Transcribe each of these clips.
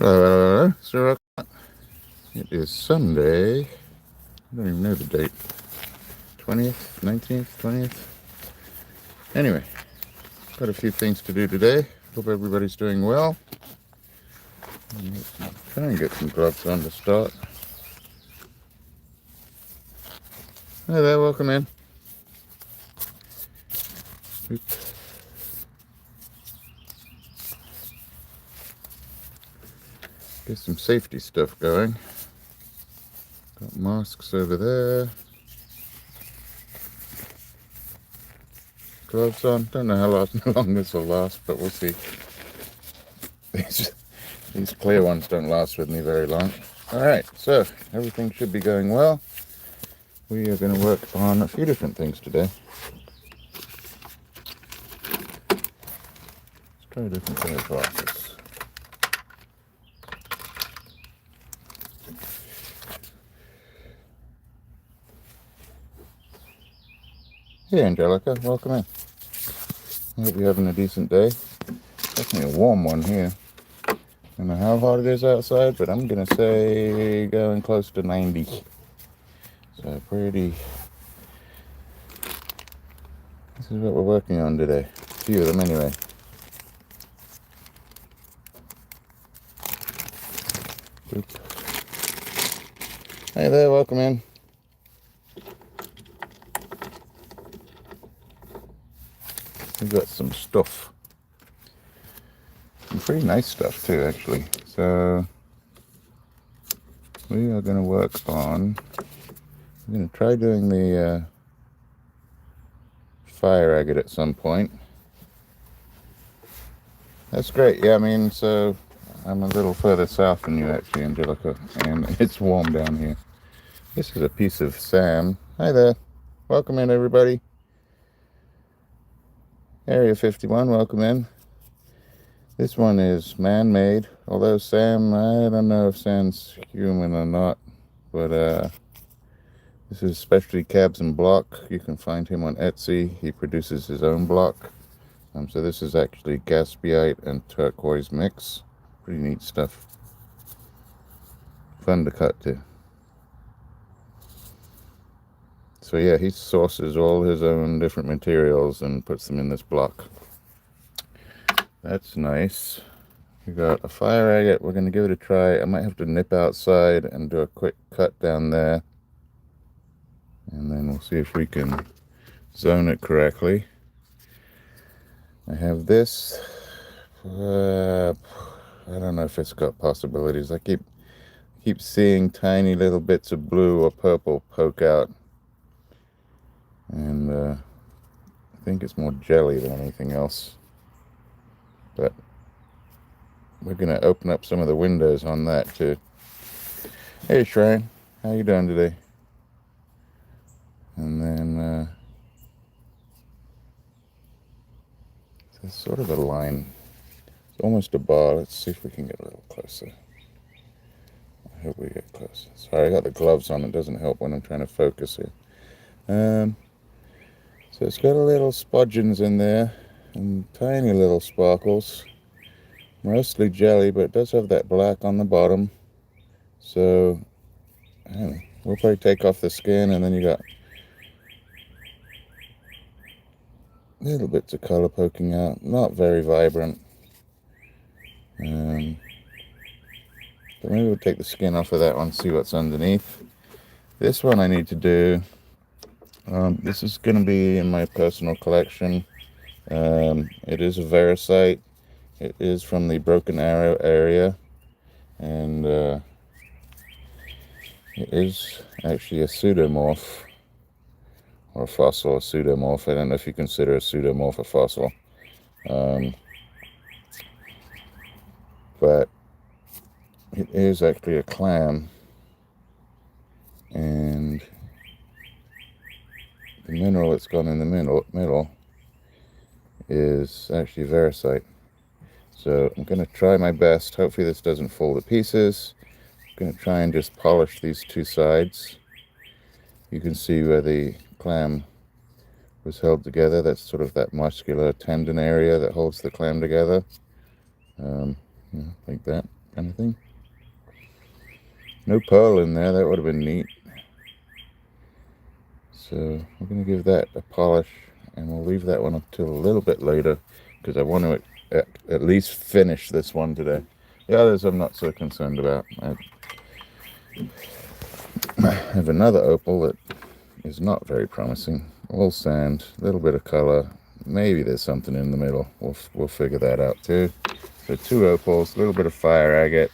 Hello, Sir. It is Sunday. I don't even know the date. 20th, 19th, 20th. Anyway, got a few things to do today. Hope everybody's doing well. Try and get some gloves on to start. Hi there, welcome in. Oops. Get some safety stuff going. Got masks over there. Gloves on. Don't know how long this will last, but we'll see. These clear ones don't last with me very long. Alright, so everything should be going well. We are going to work on a few different things today. Let's try a different pair of glasses. Hey Angelica, welcome in. I hope you're having a decent day. Definitely a warm one here. I don't know how hot it is outside, but I'm going to say going close to 90. So pretty... This is what we're working on today. A few of them anyway. Oop. Hey there, welcome in. We've got some stuff. Some pretty nice stuff too, actually. So we are going to work on... I'm going to try doing the fire agate at some point. That's great. Yeah, I mean, so I'm a little further south than you actually, Angelica, and it's warm down here. This is a piece of Sam. Hi there. Welcome in, everybody. Area 51, welcome in. This one is man-made, although Sam, I don't know if Sam's human or not, but this is Specialty Cabs and Block. You can find him on Etsy. He produces his own block. So this is actually Gaspiite and Turquoise mix. Pretty neat stuff. Fun to cut too. So yeah, he sources all his own different materials and puts them in this block. That's nice. We got a fire agate. We're going to give it a try. I might have to nip outside and do a quick cut down there. And then we'll see if we can zone it correctly. I have this. I don't know if it's got possibilities. I keep seeing tiny little bits of blue or purple poke out. And I think it's more jelly than anything else. But we're going to open up some of the windows on that too. Hey Shrine, how you doing today? And then it's sort of a line. It's almost a bar. Let's see if we can get a little closer. I hope we get closer. Sorry, I got the gloves on. It doesn't help when I'm trying to focus here. So it's got a little spudgeons in there and tiny little sparkles. Mostly jelly, but it does have that black on the bottom. So, I don't know. We'll probably take off the skin and then you got little bits of color poking out. Not very vibrant. But maybe we'll take the skin off of that one, see what's underneath. This one I need to do. This is going to be in my personal collection. It is a Variscite. It is from the Broken Arrow area. And it is actually a pseudomorph. Or a fossil, a pseudomorph. I don't know if you consider a pseudomorph a fossil. But it is actually a clam. And the mineral that's gone in the middle is actually Veracite. So I'm going to try my best. Hopefully this doesn't fall to pieces. I'm going to try and just polish these two sides. You can see where the clam was held together. That's sort of that muscular tendon area that holds the clam together. Like that. kind of thing. No pearl in there, that would have been neat. So we're going to give that a polish, and we'll leave that one until a little bit later, because I want to at least finish this one today. The others I'm not so concerned about. I have another opal that is not very promising. All sand, a little bit of color. Maybe there's something in the middle. We'll figure that out too. So 2 opals, a little bit of fire agate,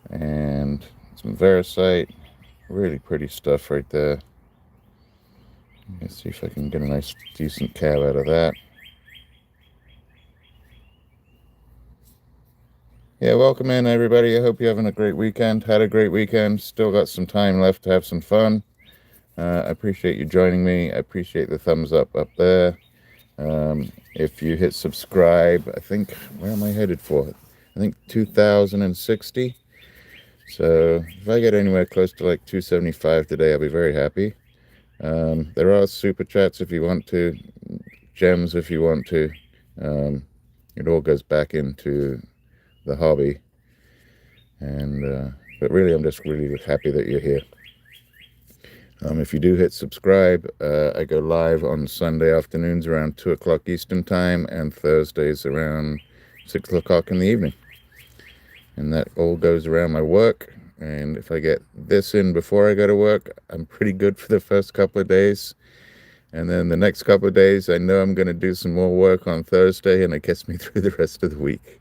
and some Veracite. Really pretty stuff right there. Let's see if I can get a nice, decent cab out of that. Yeah, welcome in everybody. I hope you're having a great weekend. Had a great weekend. Still got some time left to have some fun. I appreciate you joining me. I appreciate the thumbs up there. If you hit subscribe, I think, where am I headed for? I think 2060. So if I get anywhere close to like 275 today, I'll be very happy. There are super chats if you want to, gems if you want to. It all goes back into the hobby, and but really I'm just really happy that you're here. If you do hit subscribe, I go live on Sunday afternoons around 2 o'clock Eastern time, and Thursdays around 6 o'clock in the evening, and that all goes around my work. And if I get this in before I go to work, I'm pretty good for the first couple of days. And then the next couple of days, I know I'm going to do some more work on Thursday, and it gets me through the rest of the week.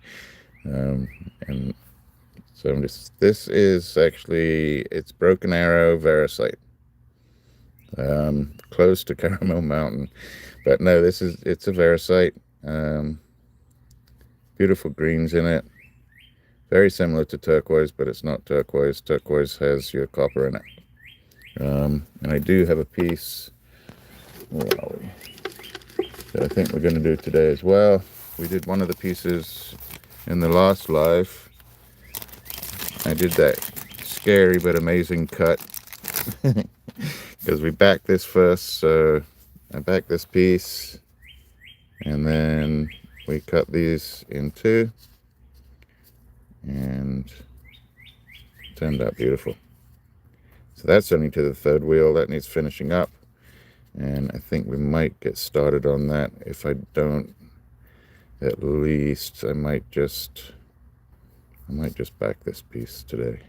And so I'm just, this is actually, it's Broken Arrow Variscite, close to Caramel Mountain. But no, it's a Veracite. Beautiful greens in it. Very similar to turquoise, but it's not turquoise. Turquoise has your copper in it. And I do have a piece, where are we, that I think we're going to do today as well. We did one of the pieces in the last live. I did that scary but amazing cut because we backed this first. So I backed this piece, and then we cut these in 2, and it turned out beautiful. So that's only to the 3rd wheel. That needs finishing up, and I think we might get started on that. If I don't, at least I might just back this piece today.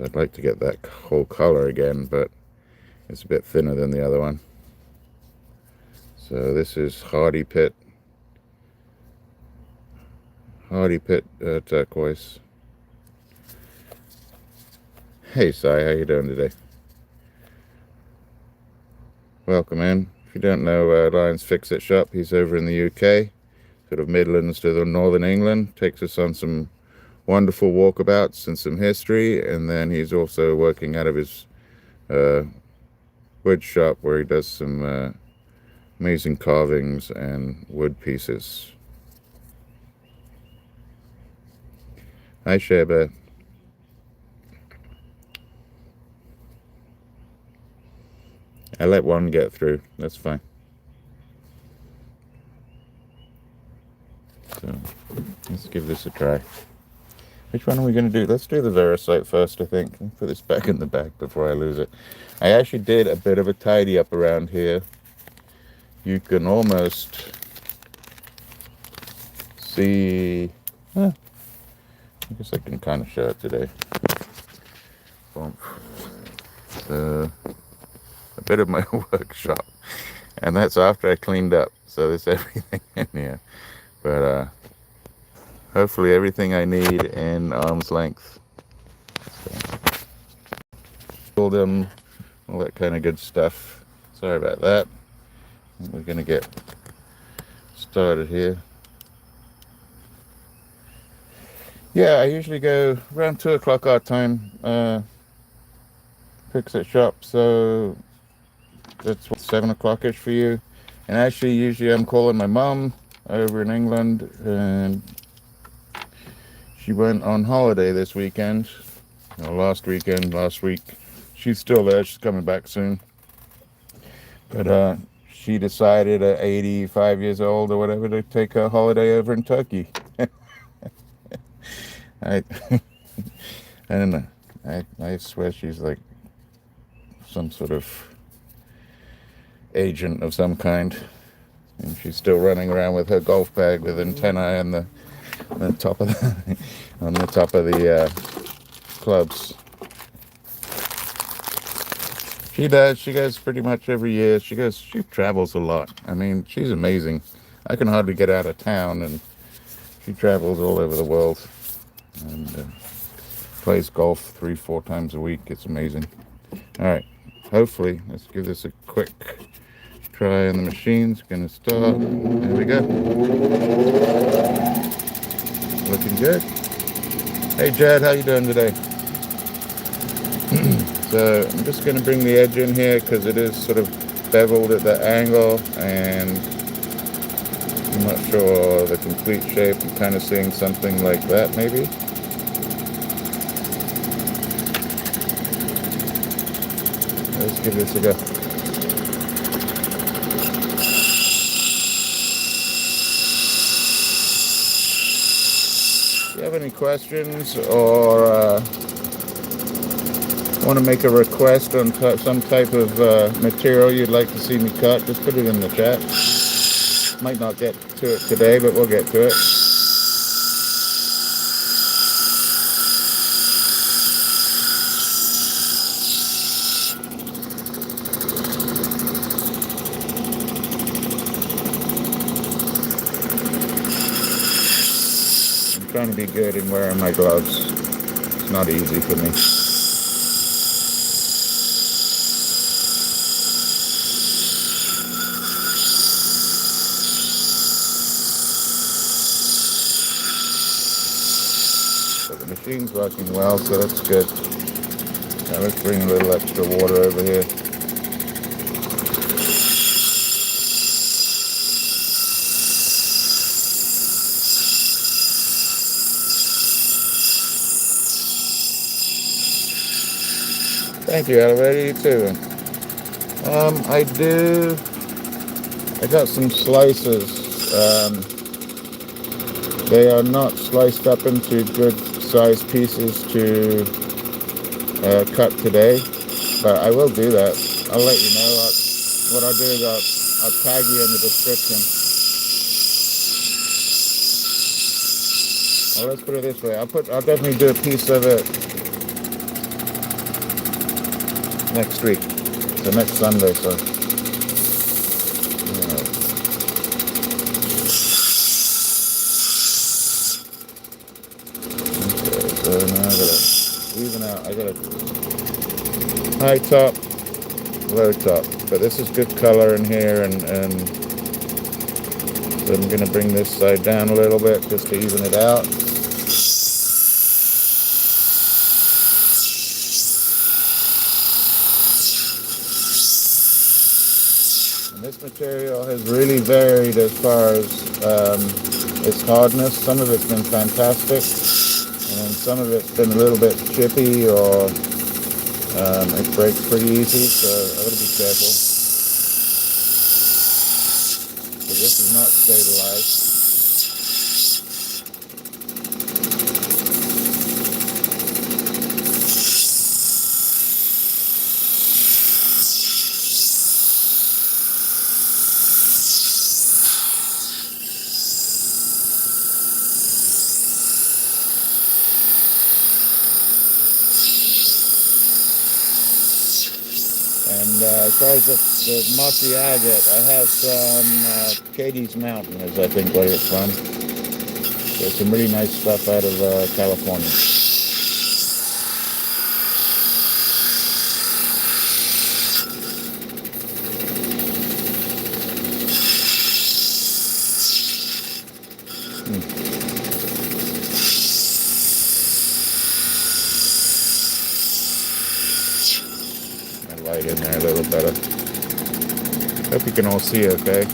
I'd like to get that whole color again, but it's a bit thinner than the other one. So this is Hardy Pit turquoise. Hey Si, how you doing today? Welcome in. If you don't know Lions Fix-It Shop, he's over in the UK, sort of Midlands to the Northern England. Takes us on some wonderful walkabouts and some history, and then he's also working out of his wood shop where he does some amazing carvings and wood pieces. Hi Sheba. I let one get through, that's fine. So let's give this a try. Which one are we going to do? Let's do the Veracite first, I think. I'll put this back in the bag before I lose it. I actually did a bit of a tidy up around here. You can almost see, I guess I can kind of show it today. A bit of my workshop, and that's after I cleaned up, so there's everything in here, but hopefully everything I need in arm's length. So, pulled them, all that kind of good stuff. Sorry about that. We're gonna get started here. Yeah, I usually go around 2 o'clock our time, Fix-It Shop, so that's what, 7 o'clock-ish for you. And actually, usually I'm calling my mom over in England, and she went on holiday this weekend, last week. She's still there, she's coming back soon. But she decided at 85 years old or whatever to take her holiday over in Turkey. I I don't know. I swear she's like some sort of agent of some kind. And she's still running around with her golf bag with antennae on the top of the on the top of the clubs. She does. She goes pretty much every year. She travels a lot. I mean, she's amazing. I can hardly get out of town, and she travels all over the world and plays golf 3-4 times a week. It's amazing. All right. Hopefully, let's give this a quick try on the machine's gonna start. There we go. Looking good. Hey Jed, how you doing today? So I'm just gonna bring the edge in here because it is sort of beveled at that angle, and I'm not sure the complete shape. I'm kind of seeing something like that maybe. Let's give this a go. If you have any questions or want to make a request on some type of material you'd like to see me cut, just put it in the chat. Might not get to it today, but we'll get to it. I'm trying to be good in wearing my gloves. It's not easy for me. The machine's working well, so that's good. Now let's bring a little extra water over here. Thank you, Elevator. You too. I got some slices. They are not sliced up into good sized pieces to cut today, but I will do that. I'll let you know. What I'll do is I'll tag you in the description. Well, let's put it this way. I'll definitely do a piece of it next week, so next Sunday. So. So now I gotta even out. I gotta high top, low top. But this is good color in here, and so I'm gonna bring this side down a little bit just to even it out. And this material has really varied as far as its hardness. Some of it's been fantastic. And some of it's been a little bit chippy, or it breaks pretty easy, so I gotta be careful. So this is not stabilized. And as far as the mossy agate, I have some Katie's Mountain, is I think what it's from. There's some really nice stuff out of California. Light in there a little better. Hope you can all see okay.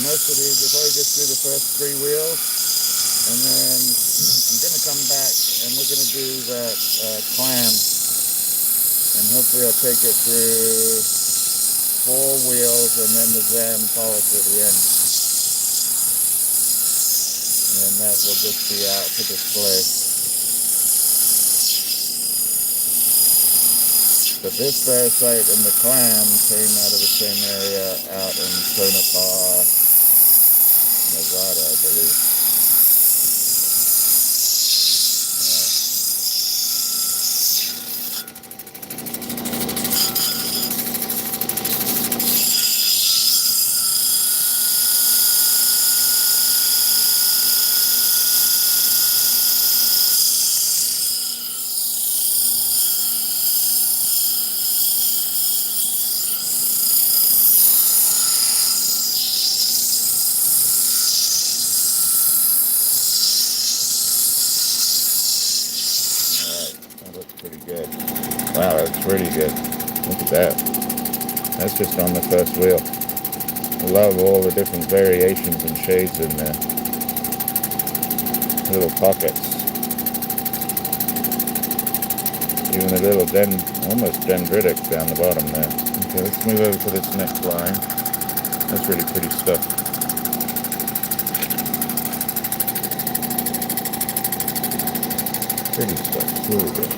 most of these, we'll probably just do the first 3 wheels, and then I'm going to come back and we're going to do that clam, and hopefully I'll take it through 4 wheels and then the Zam polish at the end. And then that will just be out to display. But this Variscite and the clam came out of the same area out in Tonopah, Nevada, I believe. That looks pretty good. Wow, that's really good. Look at that. That's just on the first wheel. I love all the different variations and shades in there. Little pockets. Even a little almost dendritic down the bottom there. Okay, let's move over to this next line. That's really pretty stuff. Pretty stuff, really good.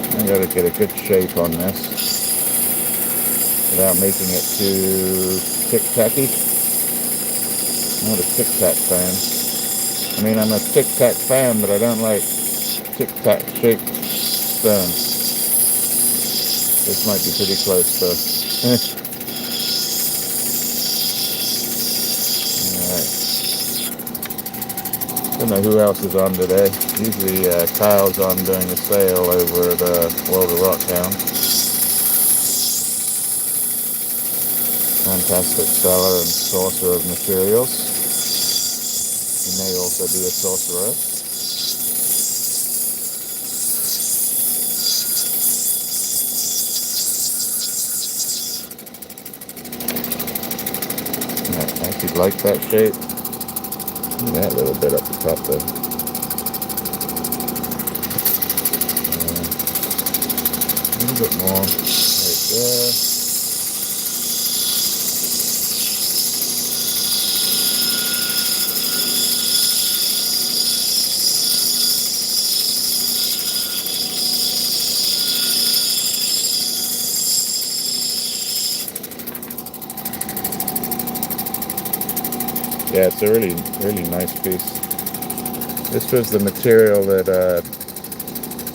I gotta get a good shape on this without making it too tic-tacky. I'm not a tic-tac fan. I mean, I'm a tic-tac fan, but I don't like tic-tac shaped stone. This might be pretty close though. Alright. Don't know who else is on today. Usually Kyle's on doing a sale over at World of Rocktown. Fantastic seller and sourcer of materials. He may also be a sorcerer. I actually like that shape. Look at that little bit up the top there. A little bit more right there. Yeah, it's a really, really nice piece. This was the material that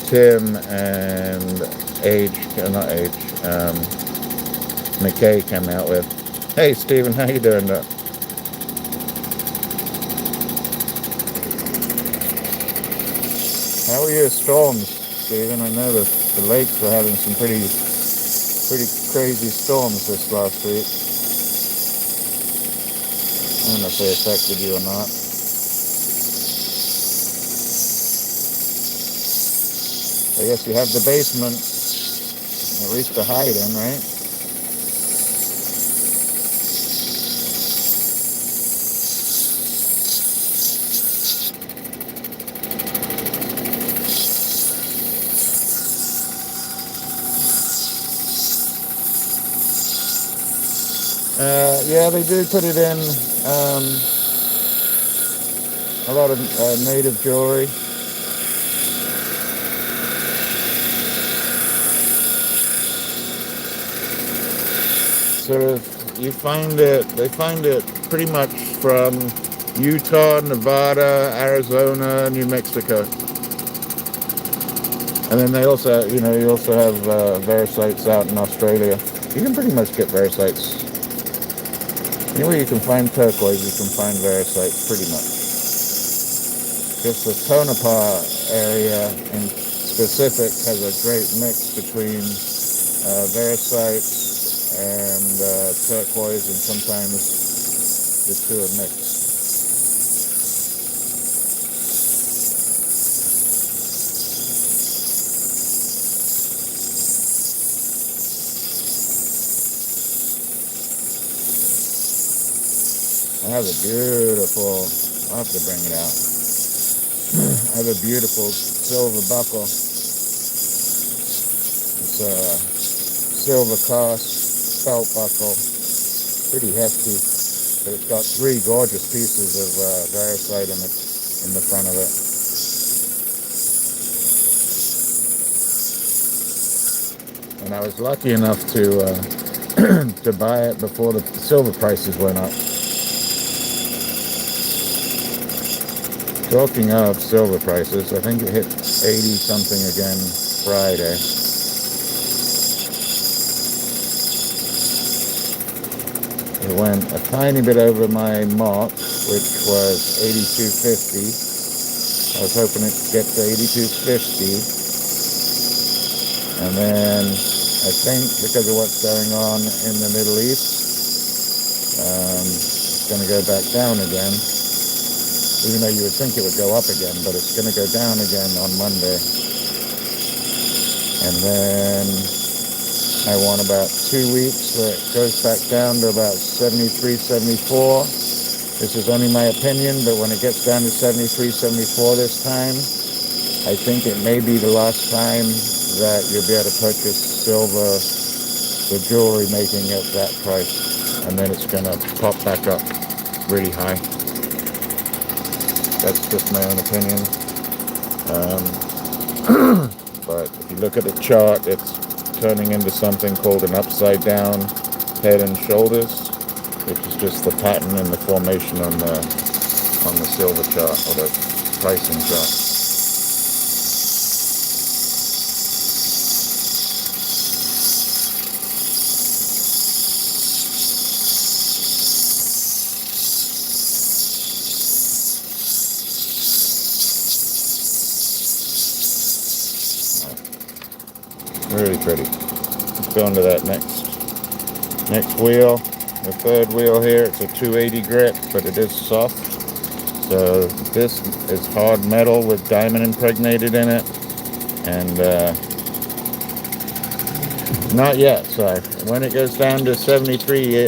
Tim and McKay came out with. Hey, Stephen, how you doing? How are your storms, Stephen? I know the lakes were having some pretty crazy storms this last week. I don't know if they affected you or not. I guess you have the basement, at least to hide in, right? Yeah, they do put it in a lot of native jewelry. Sort of, they find it pretty much from Utah, Nevada, Arizona, New Mexico. And then they also, you also have Vericites out in Australia. You can pretty much get Vericites. Anywhere you can find turquoise, you can find Vericites pretty much. Just the Tonopah area in specific has a great mix between Vericite and turquoise, and sometimes the two are mixed. I have a beautiful, I'll have to bring it out. I have a beautiful silver buckle. It's a silver cast belt buckle, pretty hefty, but it's got 3 gorgeous pieces of Variscite in the front of it. And I was lucky enough to to buy it before the silver prices went up. Talking of silver prices, I think it hit 80 something again Friday. It went a tiny bit over my mark, which was 82.50. I was hoping it could get to 82.50. And then I think because of what's going on in the Middle East, it's going to go back down again. Even though you would think it would go up again, but it's going to go down again on Monday. And then I want about 2 weeks where it goes back down to about 73, 74. This is only my opinion, but when it gets down to 73, 74 this time, I think it may be the last time that you'll be able to purchase silver, the jewelry making at that price. And then it's going to pop back up really high. That's just my own opinion. But if you look at the chart, it's turning into something called an upside down head and shoulders, which is just the pattern and the formation on the silver chart or the pricing chart. Really pretty. Let's go into that next wheel. The third wheel here, it's a 280 grit, but it is soft. So this is hard metal with diamond impregnated in it. And not yet, so when it goes down to 73,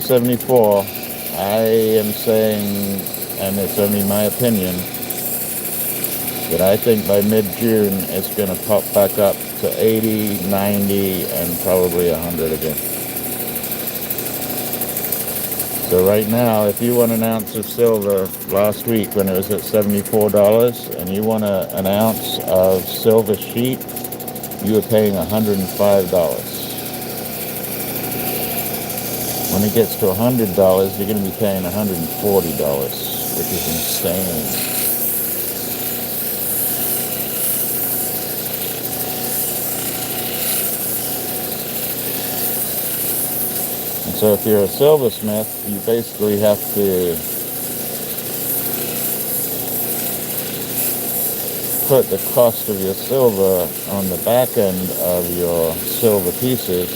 74, I am saying, and it's only my opinion, that I think by mid-June it's going to pop back up to 80, 90, and probably 100 again. So right now, if you want an ounce of silver last week when it was at $74, and you want an ounce of silver sheet, you were paying $105. When it gets to $100, you're going to be paying $140, which is insane. So if you're a silversmith, you basically have to put the cost of your silver on the back end of your silver pieces.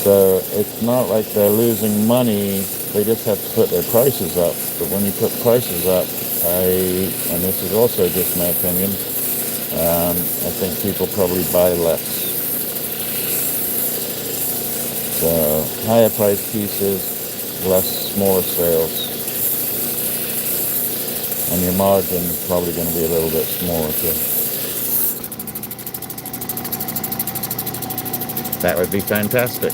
So it's not like they're losing money, they just have to put their prices up. But when you put prices up, and this is also just my opinion, I think people probably buy less. So higher priced pieces, less smaller sales, and your margin is probably going to be a little bit smaller too. That would be fantastic.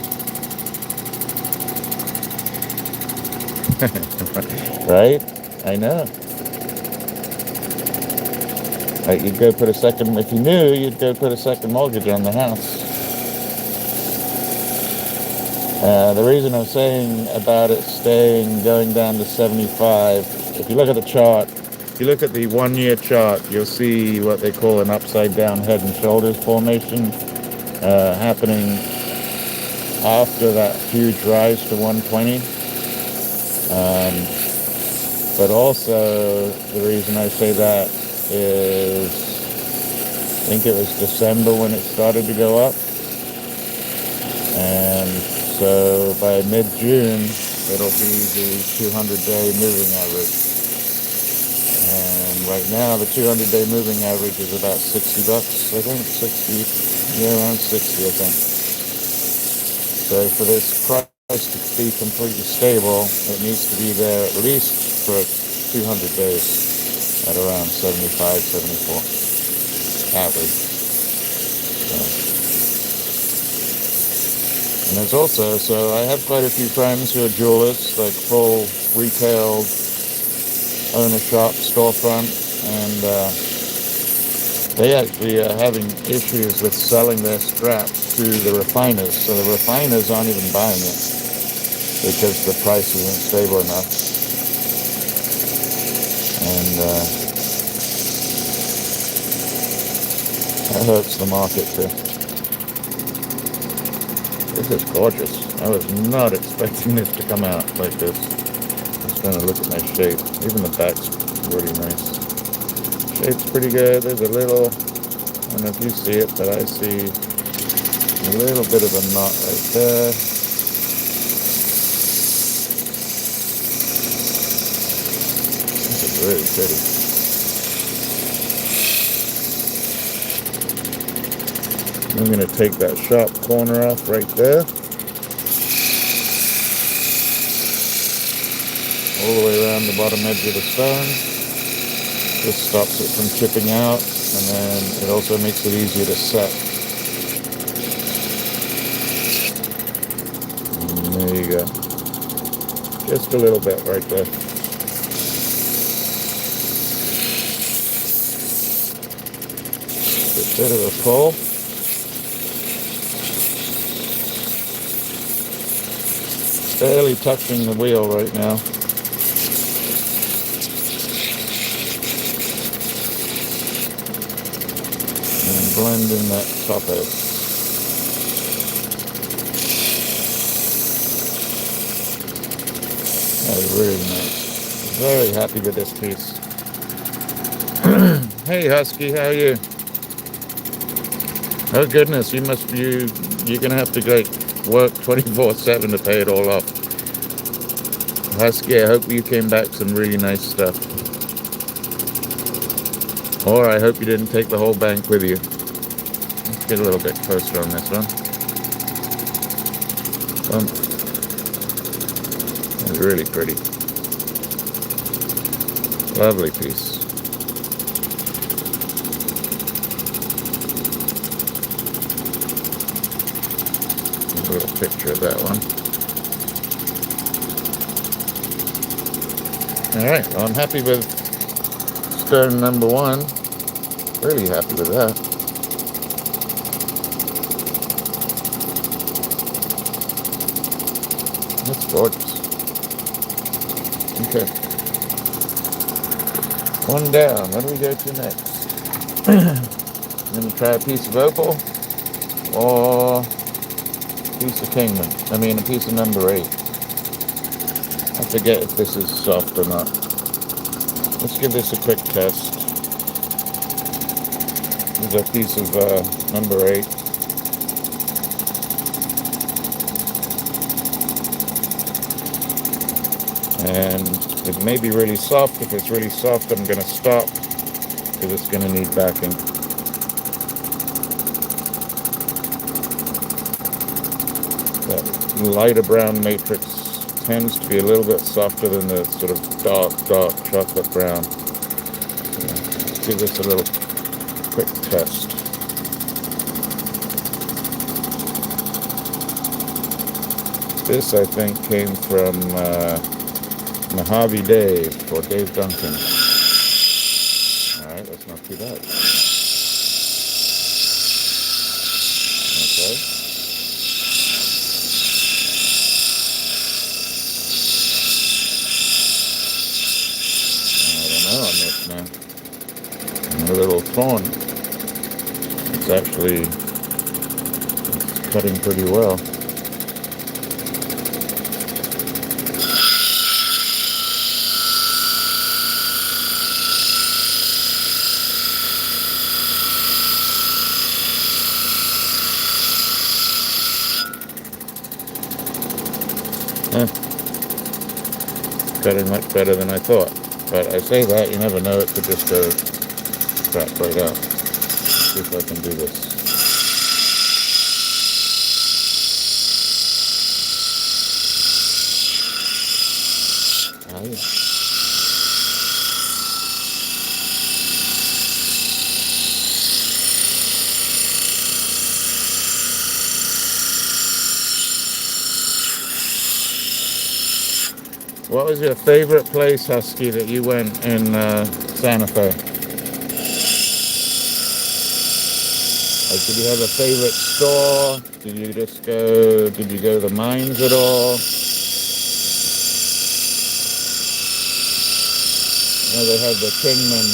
Right? I know. Like you'd go put a second, if you knew, you'd go put a second mortgage on the house. The reason I'm saying about it going down to 75, if you look at the chart, if you look at the 1 year chart, you'll see what they call an upside down head and shoulders formation happening after that huge rise to 120. But also the reason I say that is I think it was December when it started to go up. And so by mid-June, it'll be the 200-day moving average. And right now, the 200-day moving average is about $60, I think. 60, yeah, around 60, I think. So for this price to be completely stable, it needs to be there at least for 200 days at around 75, 74 average. So. And there's also, so I have quite a few friends who are jewelers, like full retail owner shop, storefront, and they actually are having issues with selling their scraps to the refiners. So the refiners aren't even buying it because the price isn't stable enough. And that hurts the market too. This is gorgeous. I was not expecting this to come out like this. Just trying to look at my shape. Even the back's really nice. Shape's pretty good. There's a little, I don't know if you see it, but I see a little bit of a knot right there. This is really pretty. I'm going to take that sharp corner off right there. All the way around the bottom edge of the stone. This stops it from chipping out, and then it also makes it easier to set. And there you go. Just a little bit right there. A bit of a pull. Barely touching the wheel right now. And blend in that top edge. That is really nice. Very happy with this piece. Hey Husky, how are you? Oh goodness, you're gonna have to like work 24/7 to pay it all off. Husky, I hope you came back some really nice stuff. Or I hope you didn't take the whole bank with you. Let's get a little bit closer on this one. It's really pretty. Lovely piece. A little picture of that one. Alright, well, I'm happy with stone number 1. Really happy with that. That's gorgeous. Okay. One down. What do we go to next? I'm going to try a piece of opal or a piece of kingdom. I mean a piece of number 8. I forget if this is soft or not. Let's give this a quick test. This is a piece of number 8. And it may be really soft. If it's really soft, I'm going to stop because it's going to need backing. That lighter brown matrix tends to be a little bit softer than the sort of dark chocolate brown. So let's give this a little quick test. This, I think, came from Mojave Dave or Dave Duncan. Alright, that's not too bad. Okay. I don't know on this now. And a little thorn. It's actually cutting pretty well. Cutting much better than I thought. But I say that, you never know, it could just go crack right out. Let's see if I can do this. are you? What was your favorite place, Husky, that you went in Santa Fe? Like, did you have a favorite store? Did you go to the mines at all? You know, they have the Kingman,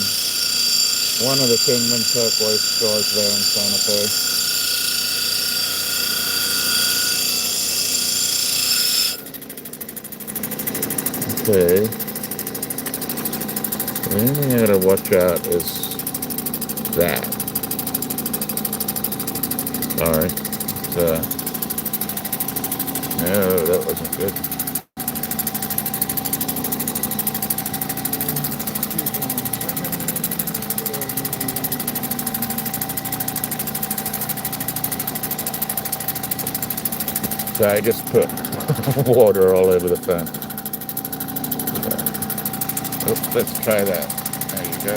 one of the Kingman Turquoise stores there in Santa Fe. Okay. The only thing I gotta watch out is that. Sorry. No, that wasn't good. So I just put water all over the phone. Oops, let's try that. There you go.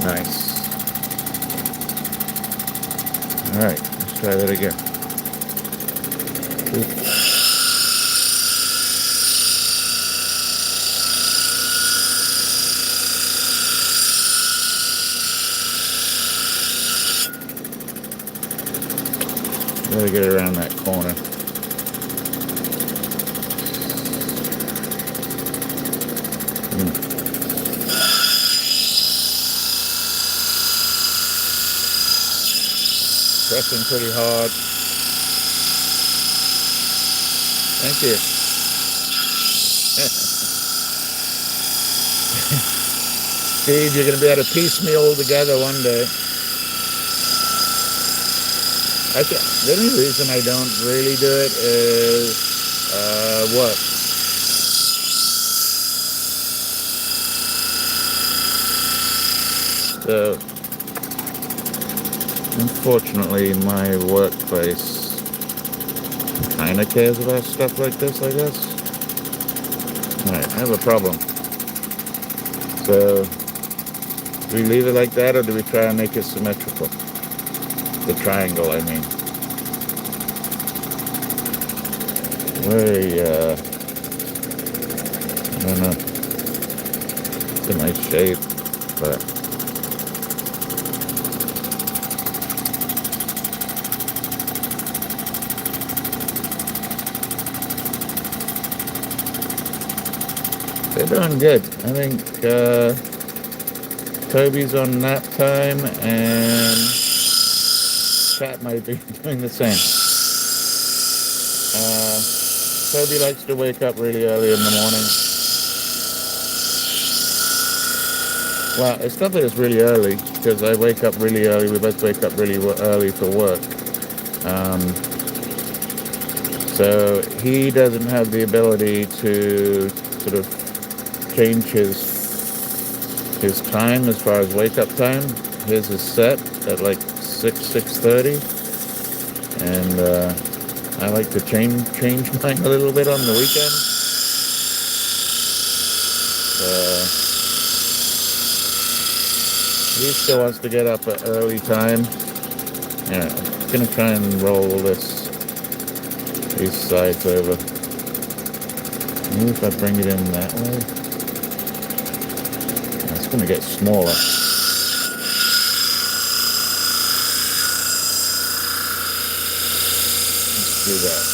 Nice. All right, let's try that again. Oops. Gotta get around that corner. Pressing pretty hard. Thank you. Steve, you're going to be able to piece me all together one day. The only reason I don't really do it is work. So, unfortunately, my workplace kind of cares about stuff like this, I guess. Alright, I have a problem. So, do we leave it like that, or do we try and make it symmetrical? The triangle, I mean. Very, I don't know. It's a nice shape, but... they're doing good. I think Toby's on nap time, and Cat might be doing the same. Toby likes to wake up really early in the morning. Well, it's not that it's really early, because I wake up really early. We both wake up really early for work. So he doesn't have the ability to sort of change his time as far as wake up time. His is set at like 6:30, and I like to change mine a little bit on the weekend. He still wants to get up at early time. Yeah, I'm gonna try and roll these sides over. Maybe if I bring it in that way. It's gonna get smaller. Let's do that.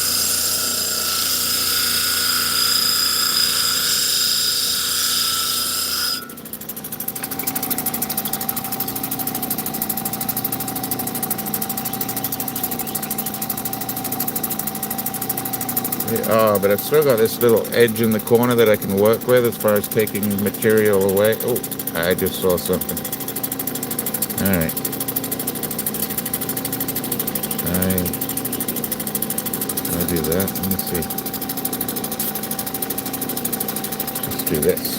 Oh, but I've still got this little edge in the corner that I can work with as far as taking material away. Oh, I just saw something. Alright. I'll do that. Let me see. Let's do this.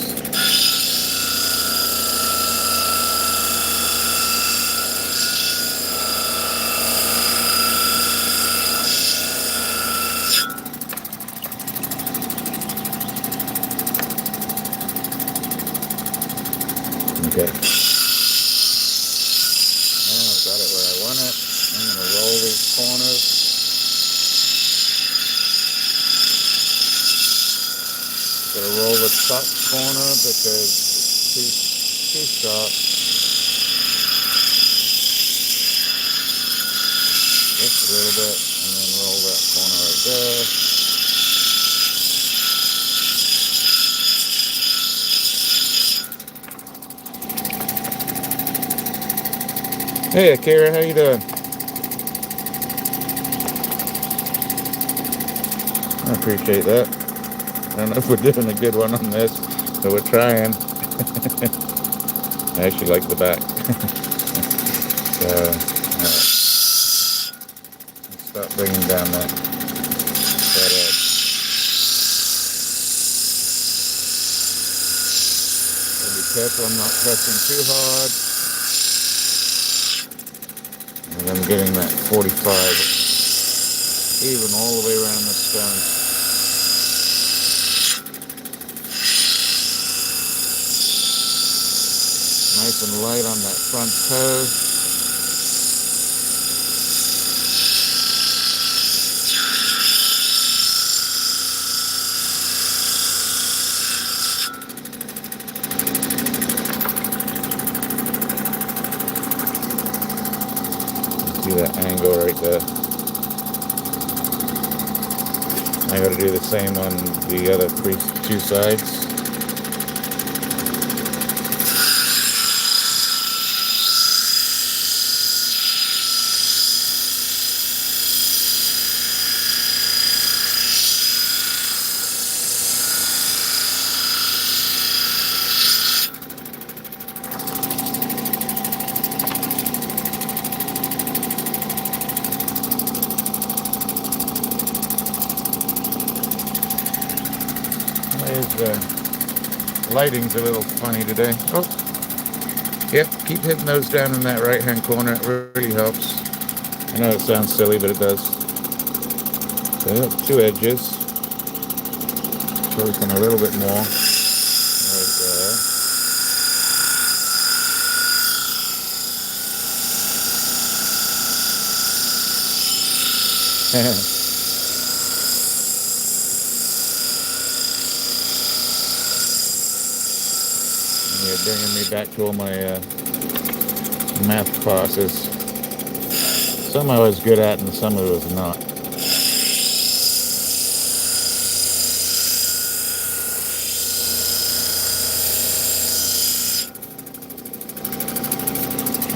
the top corner because it's too sharp. Just a little bit, and then roll that corner right there. Hey Akira, how you doing? I appreciate that. I don't know if we're doing a good one on this, but we're trying. I actually like the back. So, alright. Let's start bringing down that edge. So be careful I'm not pressing too hard. And I'm getting that 45 even all the way around the stone. Nice and light on that front toe. See that angle right there. I got to do the same on the other two sides. Lighting's a little funny today. Oh, yep, keep hitting those down in that right hand corner. It really helps. I know it sounds silly, but it does. So, two edges. Focus on a little bit more. Right there. You're bringing me back to all my math classes. Some I was good at and some I was not.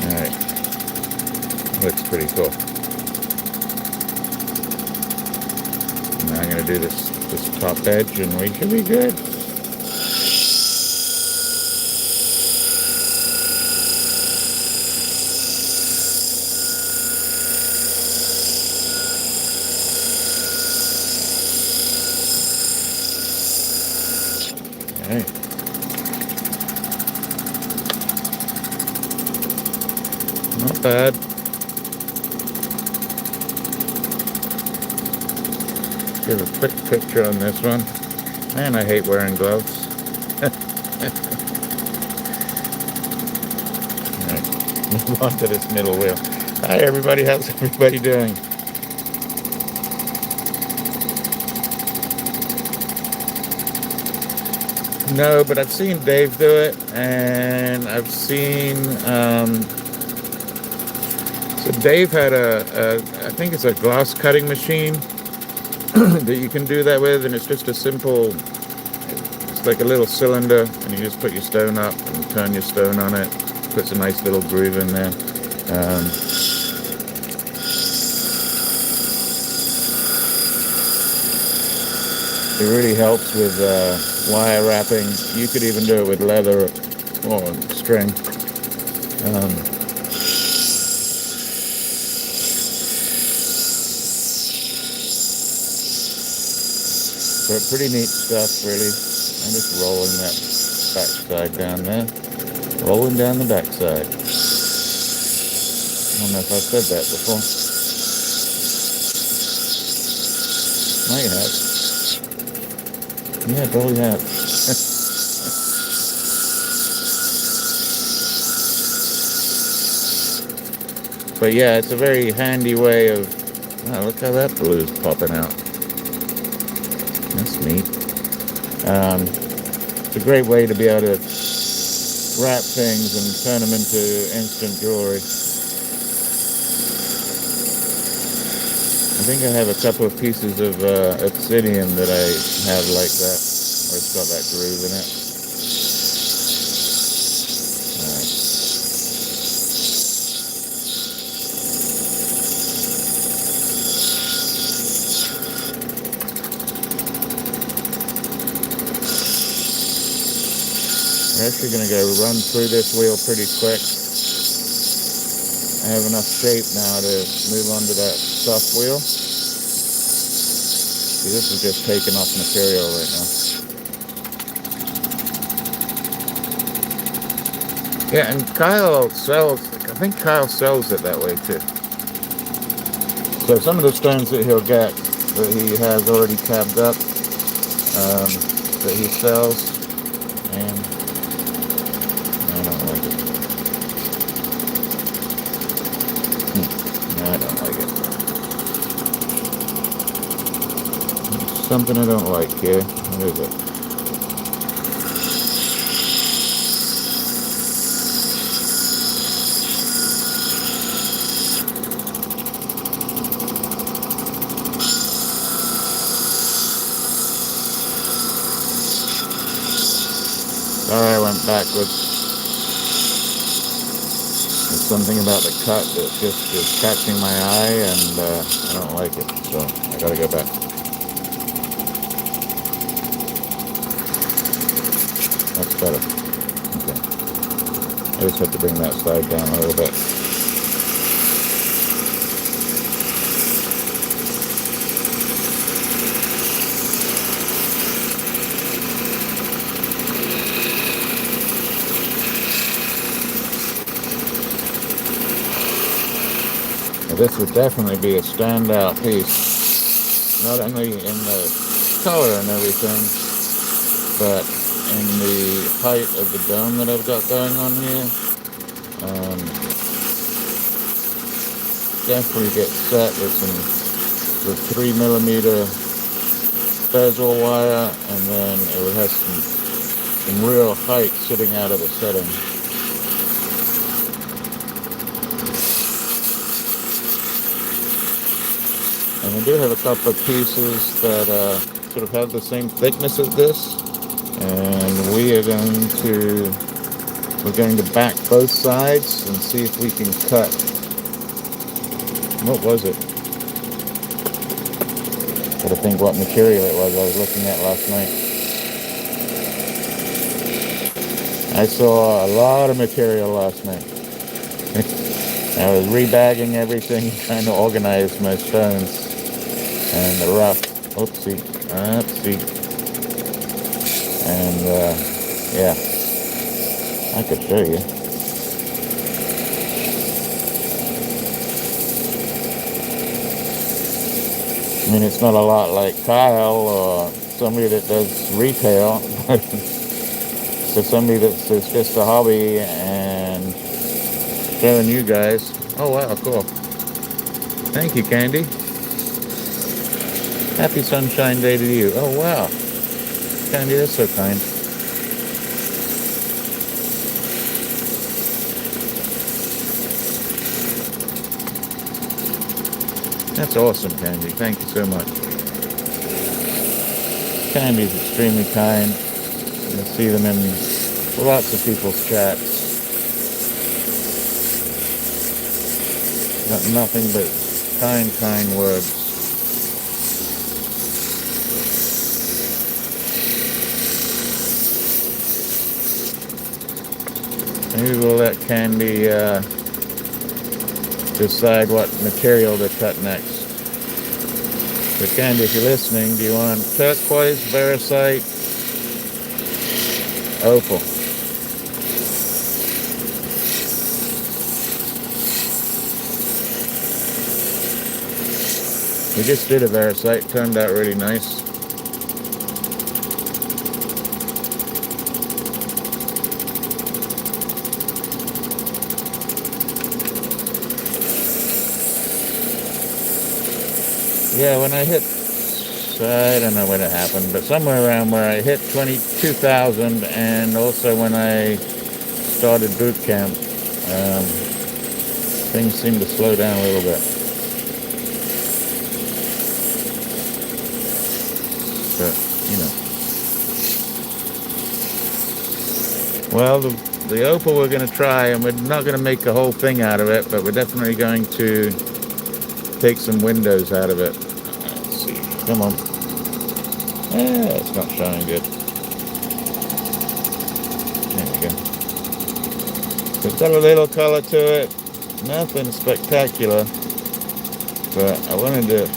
Alright. Looks pretty cool. Now I'm going to do this top edge and we should be good. Okay. Not bad. Give a quick picture on this one. Man, I hate wearing gloves. Alright, move on to this middle wheel. Hi everybody, how's everybody doing? No, but I've seen Dave do it, and I've seen, so Dave had I think it's a glass cutting machine that you can do that with, and it's just a simple, it's like a little cylinder, and you just put your stone up and turn your stone on it, puts a nice little groove in there. It really helps with wire wrapping. You could even do it with leather or string. But pretty neat stuff, really. I'm just rolling that backside down there. Rolling down the backside. I don't know if I've said that before. Might have. Yeah, probably have. But yeah, it's a very handy way of... Oh, look how that blue's popping out. That's neat. It's a great way to be able to wrap things and turn them into instant jewelry. I think I have a couple of pieces of obsidian that I have like that, where it's got that groove in it. Alright. We're actually going to go run through this wheel pretty quick. I have enough shape now to move on to that soft wheel. See, this is just taking off material right now. Yeah, and Kyle sells, I think Kyle sells it that way too. So some of the stones that he'll get, that he has already tabbed up, that he sells, and I don't like it. No, I don't like it. There's something I don't like here. What is it? Sorry, I went backwards. There's something about the cut that just is catching my eye, and I don't like it, so I gotta go back. That's better. Okay. I just have to bring that side down a little bit. This would definitely be a standout piece, not only in the color and everything, but in the height of the dome that I've got going on here. Definitely get set with the 3mm bezel wire, and then it would have some real height sitting out of the setting. And I do have a couple of pieces that sort of have the same thickness as this, and we're going to back both sides and see if we can cut. What was it? Gotta think what material it was I was looking at last night. I saw a lot of material last night. I was rebagging everything, trying to organize my stones. And the rough, oopsie, and yeah, I could show you. I mean, it's not a lot like Kyle or somebody that does retail, but so somebody that's just a hobby and showing you guys. Oh wow, cool. Thank you, Candy. Happy Sunshine Day to you. Oh, wow. Candy, that's so kind. That's awesome, Candy. Thank you so much. Candy's extremely kind. I see them in lots of people's chats. Got nothing but kind words. Maybe we'll let Candy decide what material to cut next. So Candy, if you're listening, do you want turquoise, Veracite, opal? We just did a Variscite, turned out really nice. Yeah, when I hit I don't know when it happened, but somewhere around where I hit 22,000, and also when I started boot camp, things seemed to slow down a little bit. But, you know. Well, the opal we're going to try, and we're not going to make a whole thing out of it, but we're definitely going to take some windows out of it. Let's see. Come on. Yeah, it's not showing good. There we go. It's got a little color to it. Nothing spectacular. But I wanted to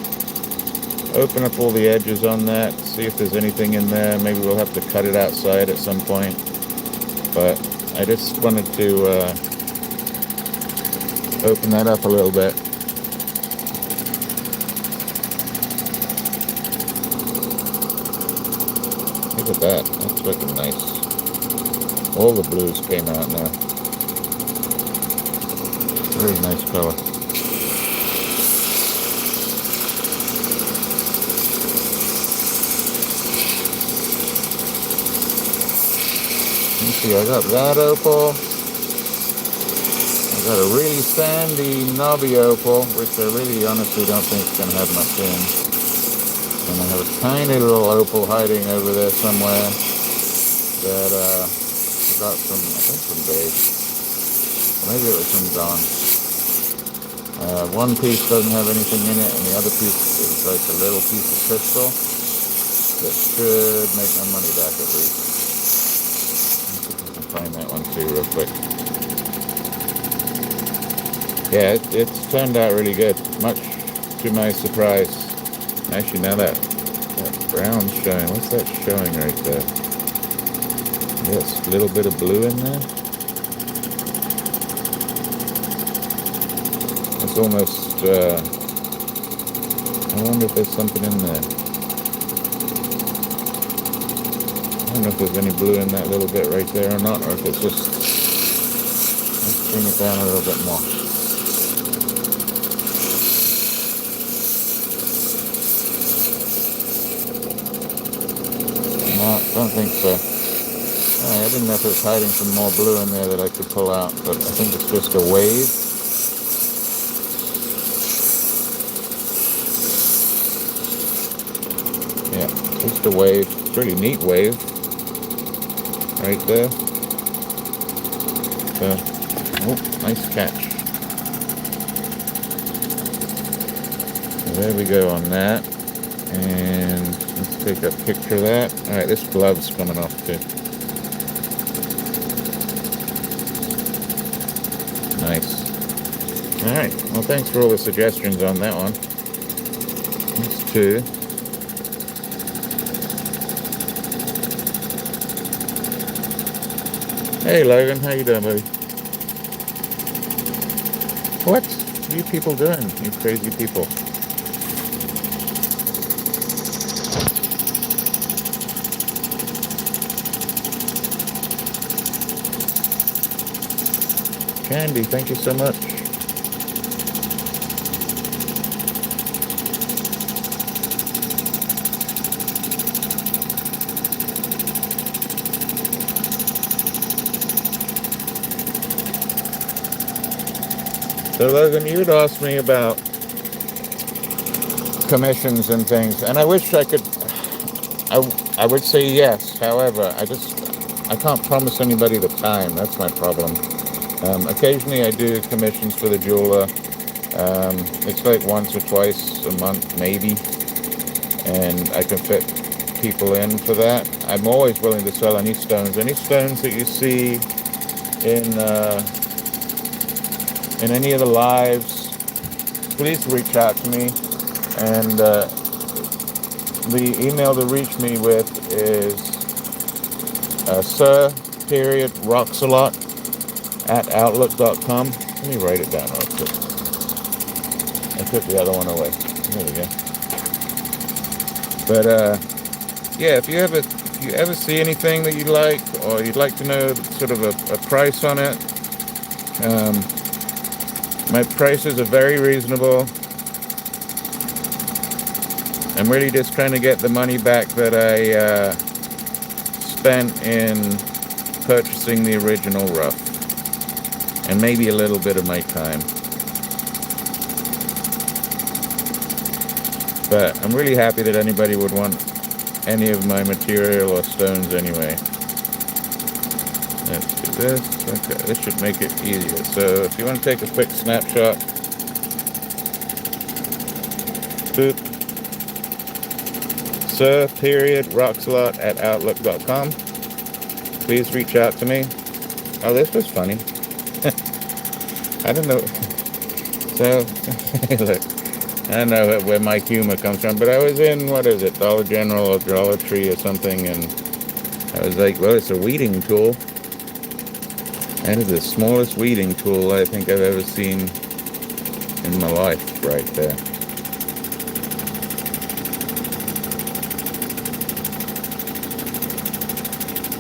open up all the edges on that, see if there's anything in there. Maybe we'll have to cut it outside at some point. But I just wanted to open that up a little bit. Look at that. That's looking nice. All the blues came out now. Very nice color. Let's see, I got that opal. I got a really sandy, knobby opal, which I really honestly don't think is going to have much in. And I have a tiny little opal hiding over there somewhere that I got from, I think from Dave. Maybe it was from Don. One piece doesn't have anything in it, and the other piece is like a little piece of crystal that should make my money back at least. Let's see if I can find that one too real quick. Yeah, it's turned out really good, much to my surprise. Actually, now that brown's showing, what's that showing right there? Yes, a little bit of blue in there. It's almost, I wonder if there's something in there. I don't know if there's any blue in that little bit right there or not, or if it's just, let's bring it down a little bit more. No, don't think so. I didn't know if it was hiding some more blue in there that I could pull out, but I think it's just a wave. Yeah, just a wave. Pretty neat wave. Right there. So, oh, nice catch. So there we go on that. And let's take a picture of that. Alright, this glove's coming off too. Nice. Alright, well thanks for all the suggestions on that one. That's two. Hey Logan, how you doing, buddy? What are you people doing, you crazy people? Candy, thank you so much. So Logan, you'd asked me about commissions and things, and I wish I could, I would say yes. However, I can't promise anybody the time. That's my problem. Occasionally I do commissions for the jeweler. It's like once or twice a month maybe, and I can fit people in for that. I'm always willing to sell any stones that you see in any of the lives. Please reach out to me, and the email to reach me with is sir.RocksAlot@outlook.com. Let me write it down real quick. I took the other one away. There we go. But yeah, if you ever see anything that you like, or you'd like to know sort of a price on it, my prices are very reasonable. I'm really just trying to get the money back that I spent in purchasing the original rough, and maybe a little bit of my time. But I'm really happy that anybody would want any of my material or stones anyway. Let's do this. Okay, this should make it easier. So if you want to take a quick snapshot, boop, sir.rocksalot@outlook.com. Please reach out to me. Oh, this was funny. I don't know. So, look, I don't know where my humor comes from, but I was in, what is it, Dollar General or Dollar Tree or something, and I was like, well, it's a weeding tool. That is the smallest weeding tool I think I've ever seen in my life right there.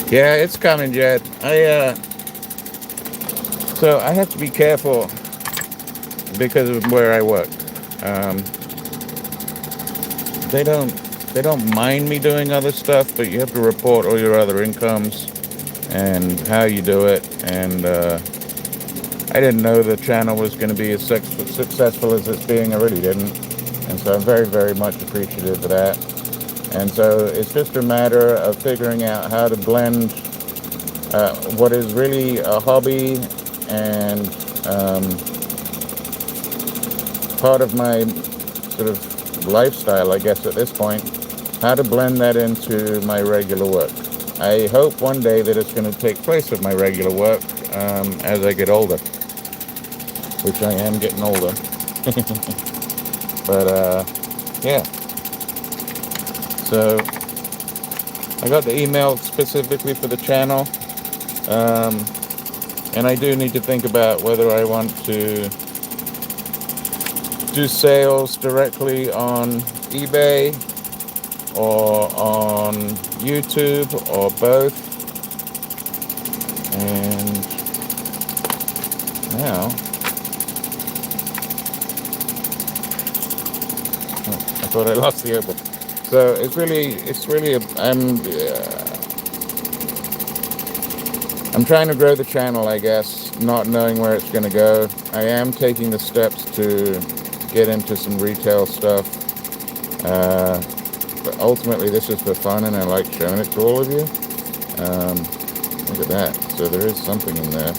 Yeah, it's coming, Jed. So I have to be careful because of where I work. They don't mind me doing other stuff, but you have to report all your other incomes and how you do it. And I didn't know the channel was going to be as successful as it's being. I really didn't. And so I'm very, very much appreciative of that. And so it's just a matter of figuring out how to blend what is really a hobby and part of my sort of lifestyle, I guess, at this point, how to blend that into my regular work. I hope one day that it's going to take place of my regular work as I get older, which I am getting older. But yeah, so I got the email specifically for the channel, and I do need to think about whether I want to do sales directly on eBay or on YouTube or both. And now, I thought I lost the Opal. So it's really I'm trying to grow the channel, I guess, not knowing where it's going to go. I am taking the steps to get into some retail stuff. But ultimately, this is for fun, and I like showing it to all of you. Look at that. So there is something in there.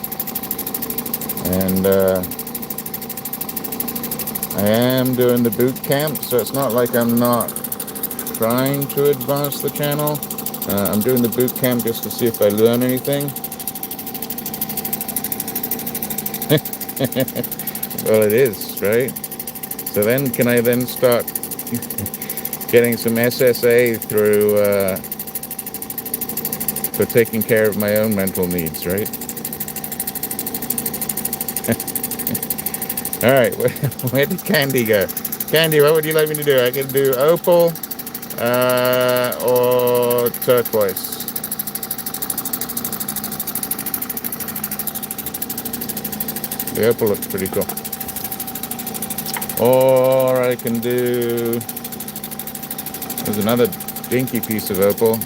And I am doing the boot camp, so it's not like I'm not trying to advance the channel. I'm doing the boot camp just to see if I learn anything. Well, it is, right? So then, can I then start getting some SSA through for taking care of my own mental needs, right? All right, where did Candy go? Candy, what would you like me to do? I can do Opal or Turquoise. The Opal looks pretty cool. Or I can do... There's another dinky piece of Opal.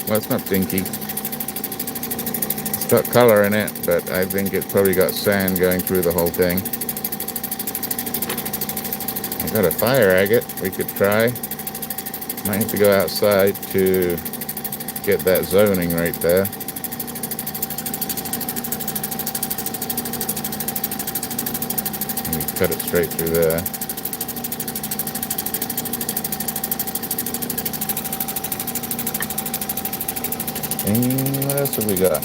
Well, it's not dinky. It's got color in it, but I think it's probably got sand going through the whole thing. I got a fire agate we could try. Might have to go outside to get that zoning right there. Cut it straight through there. And what else have we got?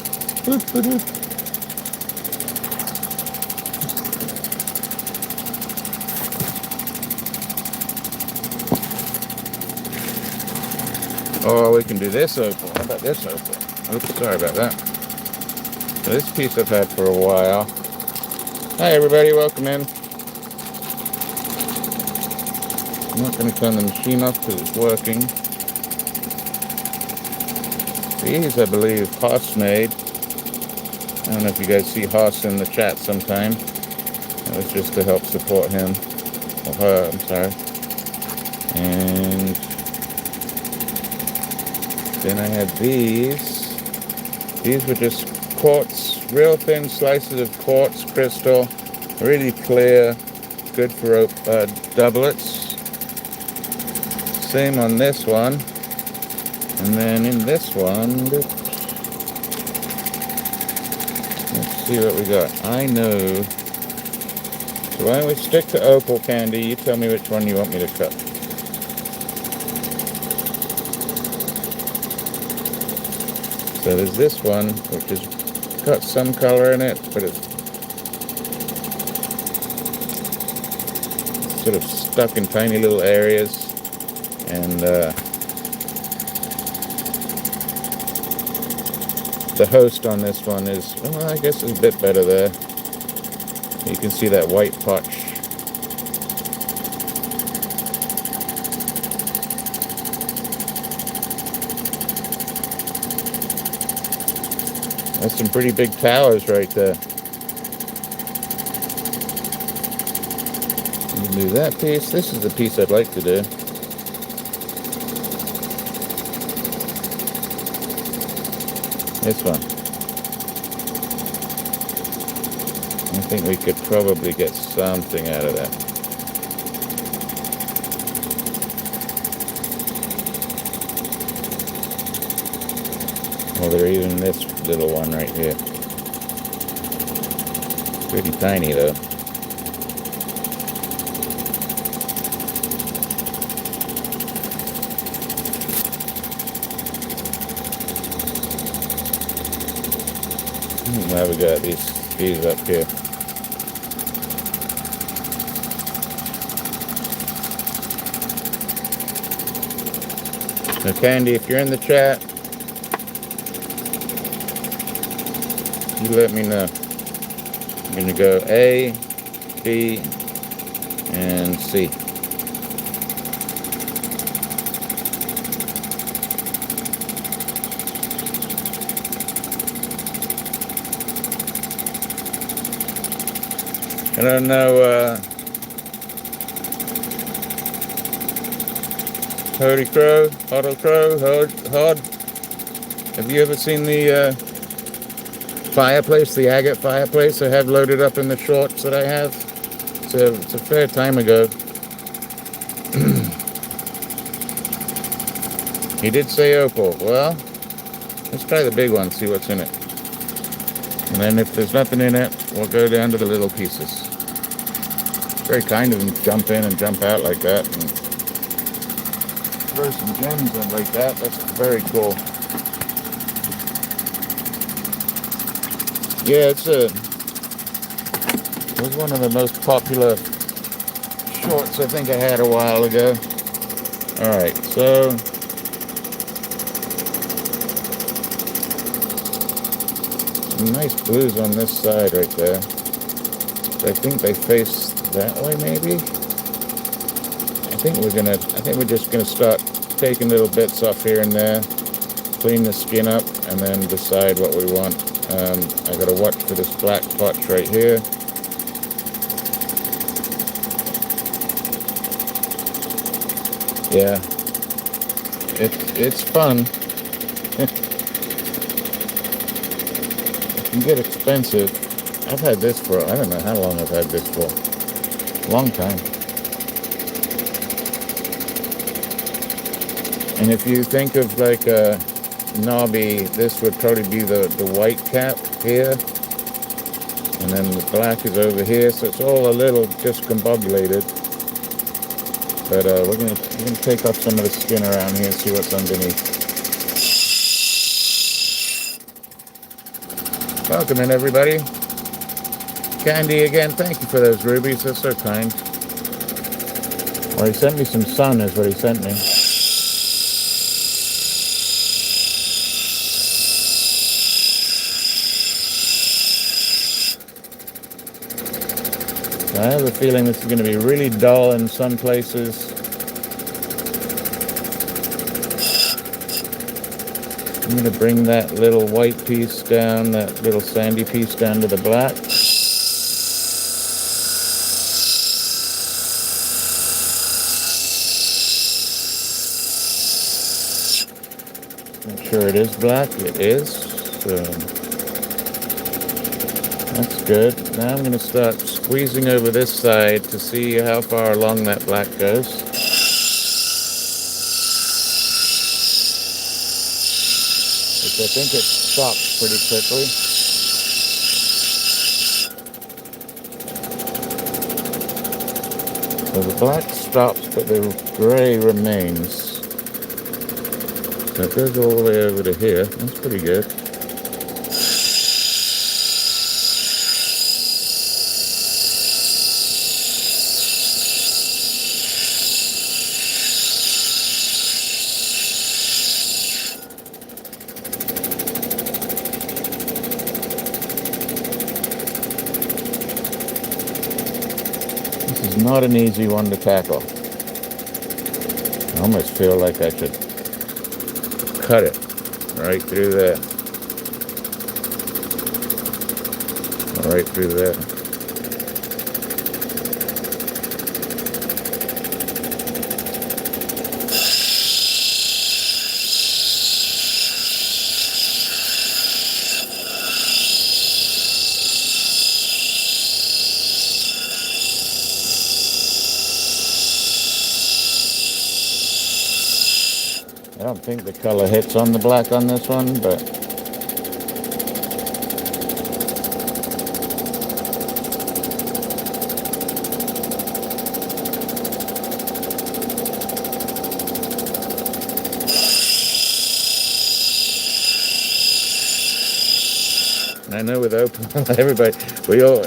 Oh, we can do this Opal. How about this Opal? Oops, sorry about that. So this piece I've had for a while. Hi everybody, welcome in. I'm not going to turn the machine off because it's working. These, I believe, Haas made. I don't know if you guys see Haas in the chat sometime. That was just to help support him. Or her, I'm sorry. And Then I had these. These were just quartz, real thin slices of quartz crystal, really clear, good for doublets. Same on this one. And then in this one, let's see what we got. I know. So why don't we stick to opal candy? You tell me which one you want me to cut. So there's this one, which has got some color in it, but it's sort of stuck in tiny little areas. And the host on this one is, well, I guess it's a bit better there. You can see that white potch. That's some pretty big towers right there. You can do that piece. This is the piece I'd like to do. This one. I think we could probably get something out of that. Well, there's even this little one right here. Pretty tiny though. Now we got these up here. Now, Candy, if you're in the chat, you let me know. I'm going to go A, B, and C. I don't know, Hody Crow, Otto Crow, Hod. Have you ever seen the fireplace, the agate fireplace I have loaded up in the shorts that I have? It's a fair time ago. He did say opal. Well, let's try the big one, see what's in it. And then if there's nothing in it, we'll go down to the little pieces. Very kind of him to jump in and jump out like that and throw some gems in like that. That's very cool. Yeah, it was one of the most popular shorts I think I had a while ago. Alright, so some nice blues on this side right there. I think they face that way maybe. I think we're just gonna start taking little bits off here and there, clean the skin up, and then decide what we want. I gotta watch for this black potch right here. Yeah, it's fun. It can get expensive. I've had this for, I don't know how long I've had this for. Long time. And if you think of like a knobby, this would probably be the white cap here. And then the black is over here, so it's all a little discombobulated. But we're gonna take off some of the skin around here and see what's underneath. Welcome in, everybody. Candy again, thank you for those rubies, they're so kind. Well, he sent me some sun is what he sent me. I have a feeling this is going to be really dull in some places. I'm going to bring that little white piece down, that little sandy piece down to the black. Make sure it is black. It is. So that's good. Now I'm going to start squeezing over this side to see how far along that black goes. Which I think it stops pretty quickly. So the black stops, but the grey remains. So it goes all the way over to here. That's pretty good. This is not an easy one to tackle. I almost feel like I should cut it right through there. Right through there. I don't think the color hits on the black on this one, but I know with Opal, everybody,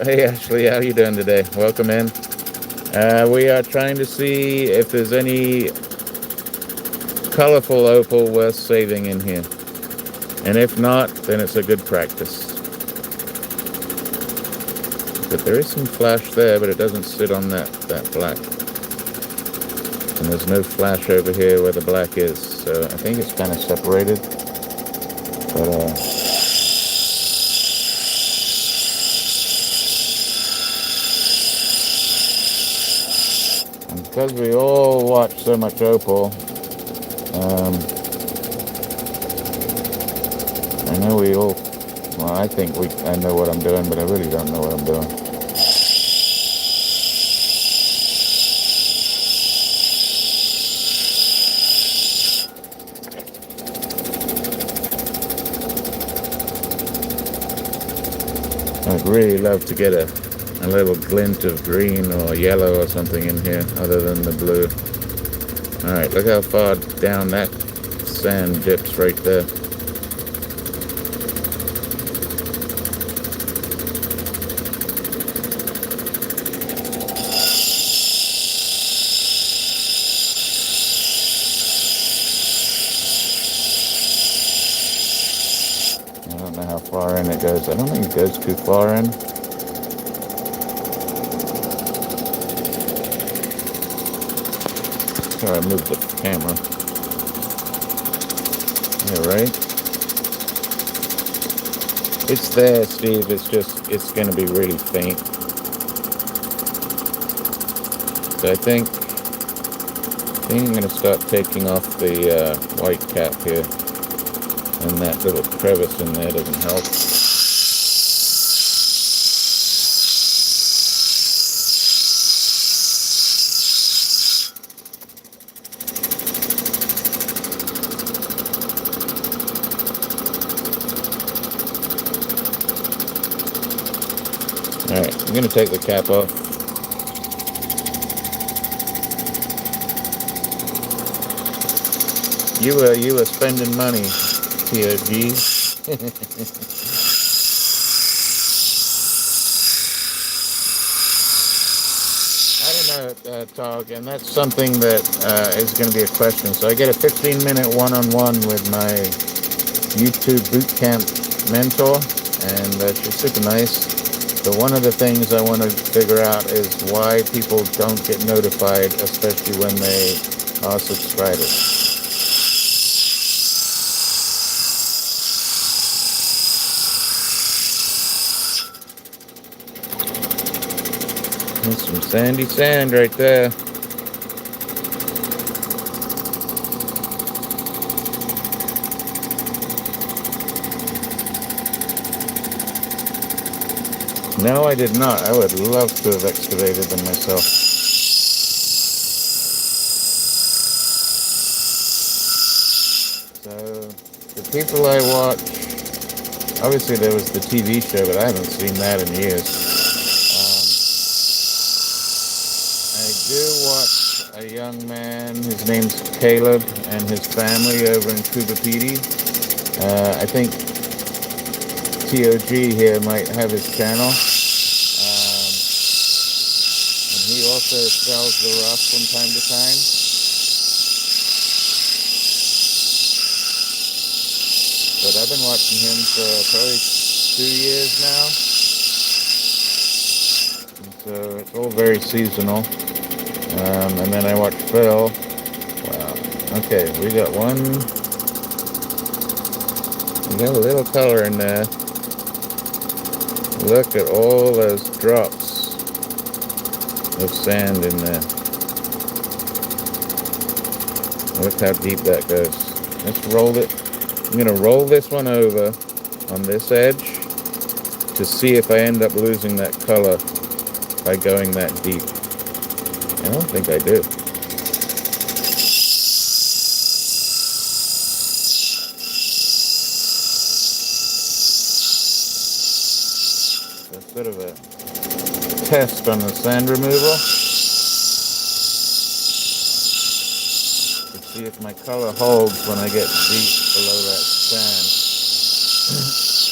hey Ashley, how you doing today? Welcome in. We are trying to see if there's any colorful opal worth saving in here. And if not, then it's a good practice. But there is some flash there, but it doesn't sit on that black. And there's no flash over here where the black is. So I think it's kind of separated. But and because we all watch so much Opal, I know we all, well, I think I know what I'm doing, but I really don't know what I'm doing. I'd really love to get a little glint of green or yellow or something in here other than the blue. Alright, look how far down that sand dips right there. I don't know how far in it goes. I don't think it goes too far in. Sorry, I moved the camera. Yeah, right? It's there, Steve. It's just, it's going to be really faint. So I think I'm going to start taking off the white cap here. And that little crevice in there doesn't help. Alright, I'm going to take the cap off. You were spending money here, G. I don't know, Tog, and that's something that is going to be a question. So I get a 15-minute one-on-one with my YouTube bootcamp mentor, and she's super nice. So one of the things I want to figure out is why people don't get notified, especially when they are subscribers. There's some sandy sand right there. No, I did not. I would love to have excavated them myself. So, the people I watch, obviously there was the TV show, but I haven't seen that in years. I do watch a young man, his name's Caleb, and his family over in Cuba PD. I think TOG here might have his channel. And he also sells the rough from time to time. But I've been watching him for probably 2 years now. And so it's all very seasonal. And then I watch Phil. Wow. Okay, we got one. We got a little color in there. Look at all those drops of sand in there. Look how deep that goes. Let's roll it. I'm going to roll this one over on this edge to see if I end up losing that color by going that deep. I don't think I do. So it's sort of a test on the sand removal to see if my color holds when I get deep below that sand.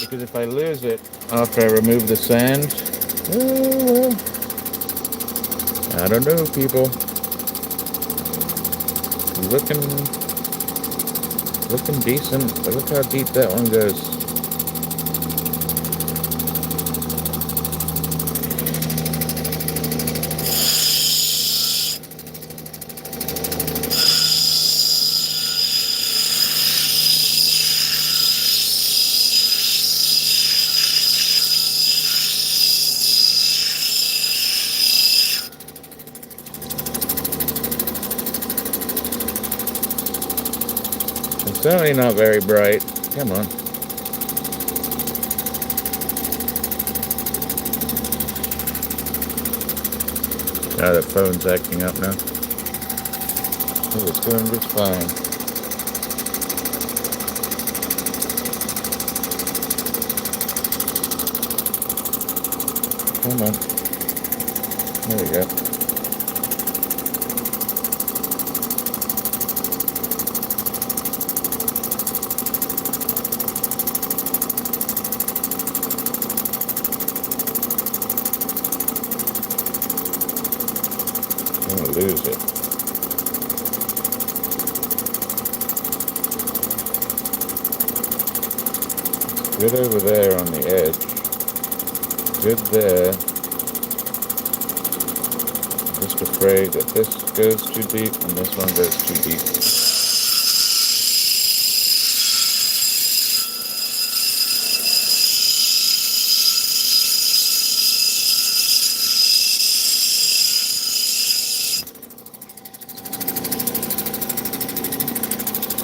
Because if I lose it after I remove the sand, well, I don't know, people. Looking decent, but look how deep that one goes. It's certainly not very bright. Come on. Ah, the phone's acting up now. Oh, it's doing just fine. Come on. There we go. I'm gonna lose it. Good over there on the edge. Good there. I'm just afraid that this goes too deep and this one goes too deep.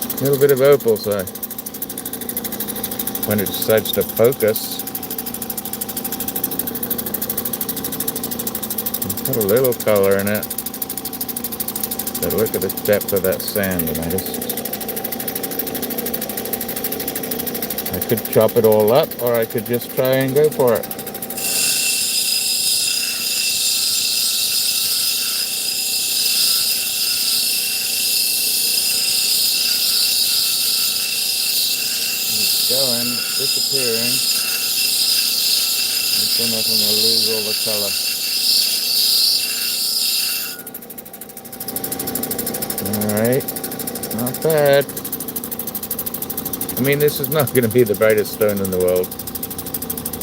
A little bit of opal, so when it decides to focus, put a little color in it. But look at the depth of that sand, and I could chop it all up, or I could just try and go for it. Going, disappearing. I'm sure I'm going to lose all the color. Alright, not bad. I mean, this is not going to be the brightest stone in the world.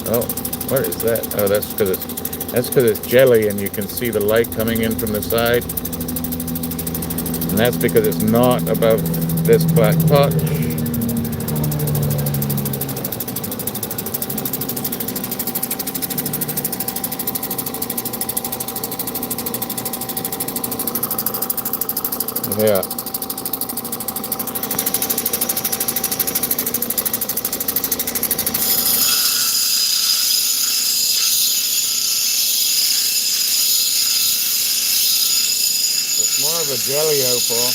Oh, what is that? Oh, that's because it's jelly and you can see the light coming in from the side. And that's because it's not above this black pot. Yeah. jelly opal.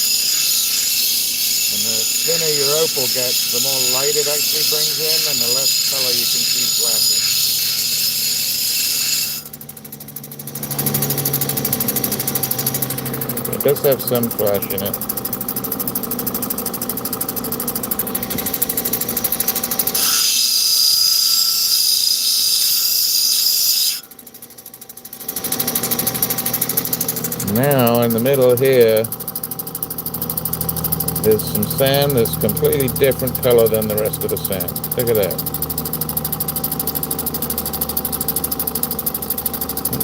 And the thinner your opal gets, the more light it actually brings in, and the less color you can see flashing. It does have some flash in it. Now in the middle here, there's some sand that's completely different color than the rest of the sand. Look at that.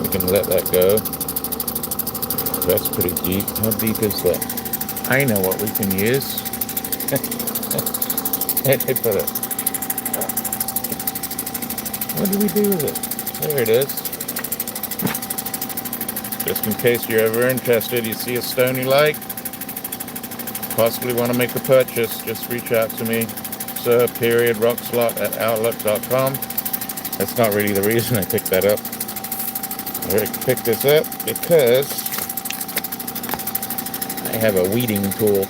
We can let that go. That's pretty deep. How deep is that? I know what we can use. Where'd I put it? What do we do with it? There it is. Just in case you're ever interested, you see a stone you like, possibly want to make a purchase, just reach out to me, sir.rocksalot@outlook.com. That's not really the reason I picked that up. I picked this up because I have a weeding tool.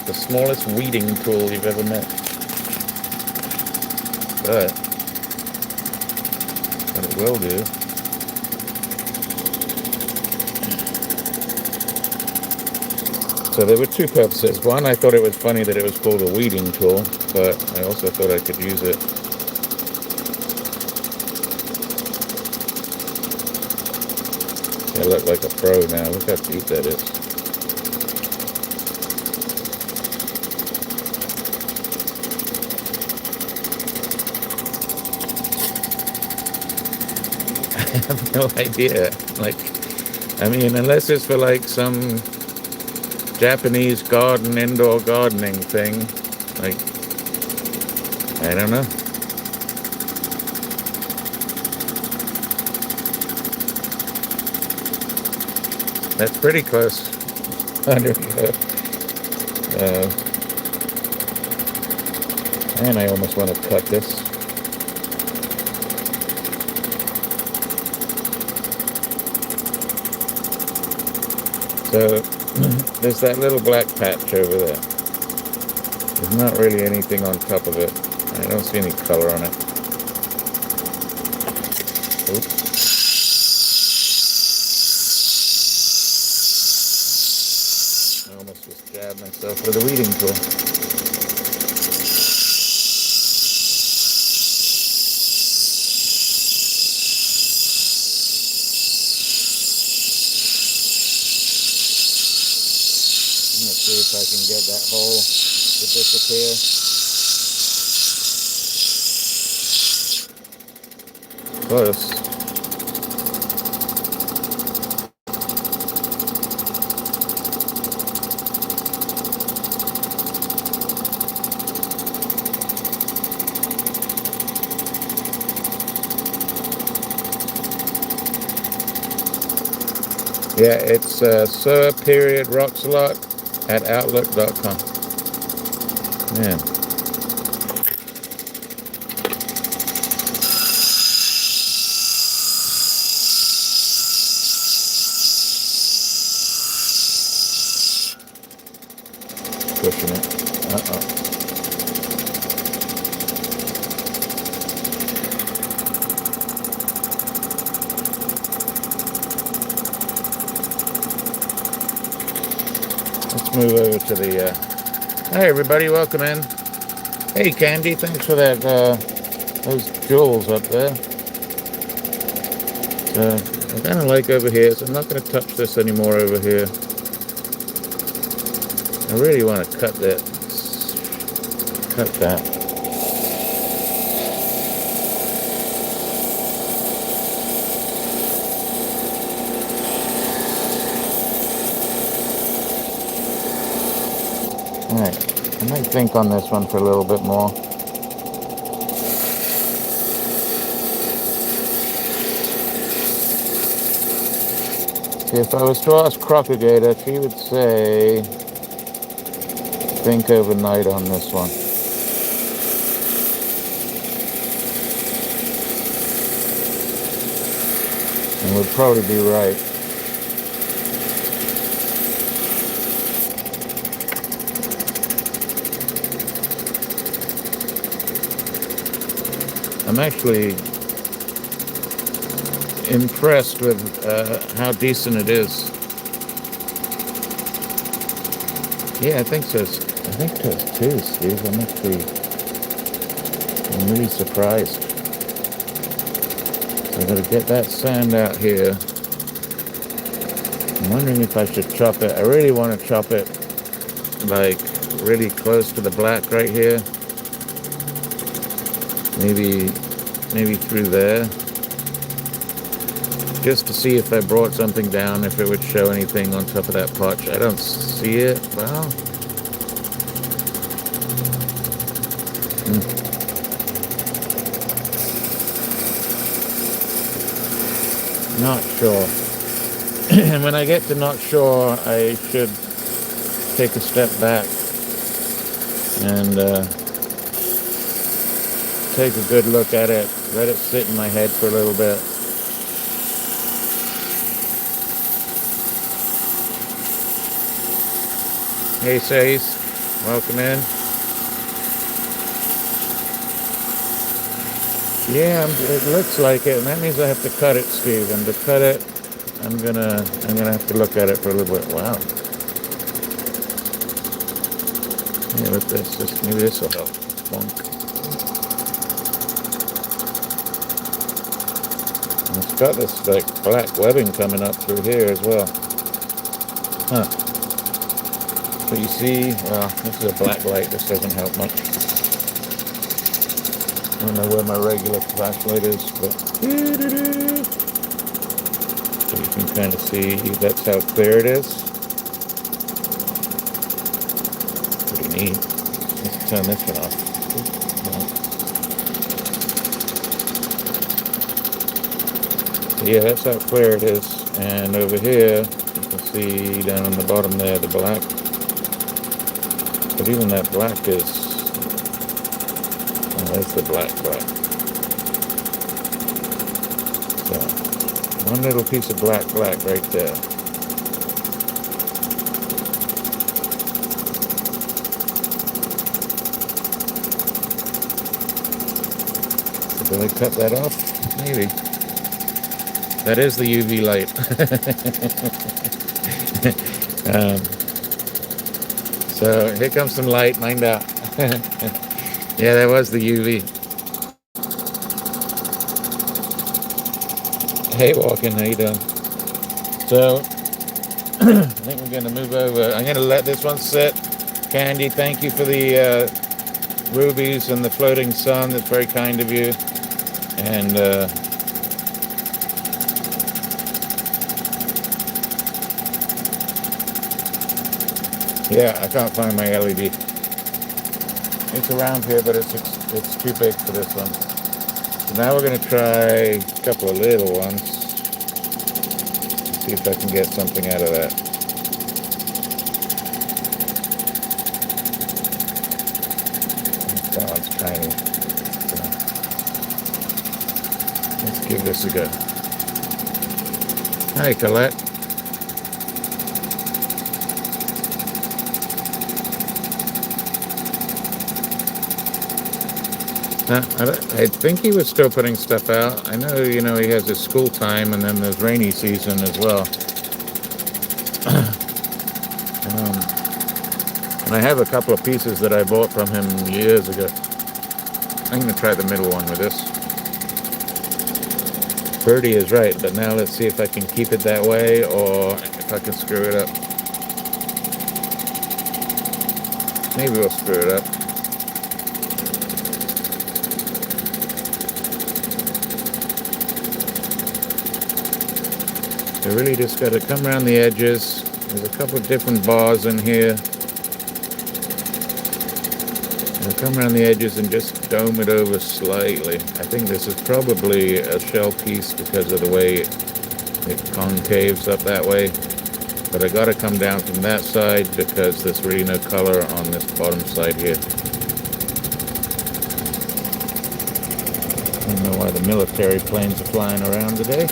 The smallest weeding tool you've ever met. But what it will do, so there were two purposes. One, I thought it was funny that it was called a weeding tool, but I also thought I could use it. I look like a pro now. Look how deep that is. I have no idea. Like, I mean, unless it's for like some Japanese indoor gardening thing, like, I don't know. That's pretty close. And I almost want to cut this. So there's that little black patch over there. There's not really anything on top of it. I don't see any color on it. Oops. I almost just jabbed myself with a weeding tool. See if I can get that hole to disappear. Close. Yeah, it's sir.rocksalot@outlook.com. Man. Pushing it. Uh-oh. Let's move over to the, Hi everybody, welcome in. Hey Candy, thanks for that, those jewels up there. I kind of like over here, so I'm not going to touch this anymore over here. I really want to cut that. Cut that. Alright, I might think on this one for a little bit more. See, if I was to ask Crockagator, she would say, think overnight on this one. And would probably be right. I'm actually impressed with how decent it is. Yeah, I think so. I think so too, Steve. I'm really surprised. So I'm going to get that sand out here. I'm wondering if I should chop it. I really want to chop it like really close to the black right here. Maybe through there. Just to see if I brought something down, if it would show anything on top of that potch. I don't see it. Well, not sure. And when I get to not sure, I should take a step back and take a good look at it. Let it sit in my head for a little bit. Hey, Sace, welcome in. Yeah, it looks like it, and that means I have to cut it, Steve. And to cut it, I'm gonna have to look at it for a little bit. Wow. Yeah, look, maybe this will help. Bonk. And it's got this like black webbing coming up through here as well. Huh. So you see, well, this is a black light. This doesn't help much. I don't know where my regular flashlight is, but so you can kind of see that's how clear it is. Pretty neat. Let's turn this one off. Yeah, that's how clear it is. And over here, you can see down on the bottom there, the black. But even that black is, oh, that's the black. So, one little piece of black right there. So do I cut that off? Maybe. That is the UV light. So here comes some light, mind out. Yeah, that was the UV. Hey, Walking, how you doing? So, I think we're going to move over. I'm going to let this one sit. Candy, thank you for the rubies and the floating sun. That's very kind of you. And yeah, I can't find my LED. It's around here, but it's too big for this one. So now we're going to try a couple of little ones. See if I can get something out of that. That one's tiny. So let's give this a go. Hi, Colette. I think he was still putting stuff out. I know, he has his school time, and then there's rainy season as well. And I have a couple of pieces that I bought from him years ago. I'm going to try the middle one with this. Birdie is right, but now let's see if I can keep it that way, or if I can screw it up. Maybe we'll screw it up. You really just got to come around the edges. There's a couple of different bars in here. And come around the edges and just dome it over slightly. I think this is probably a shell piece because of the way it concaves up that way. But I got to come down from that side because there's really no color on this bottom side here. I don't know why the military planes are flying around today.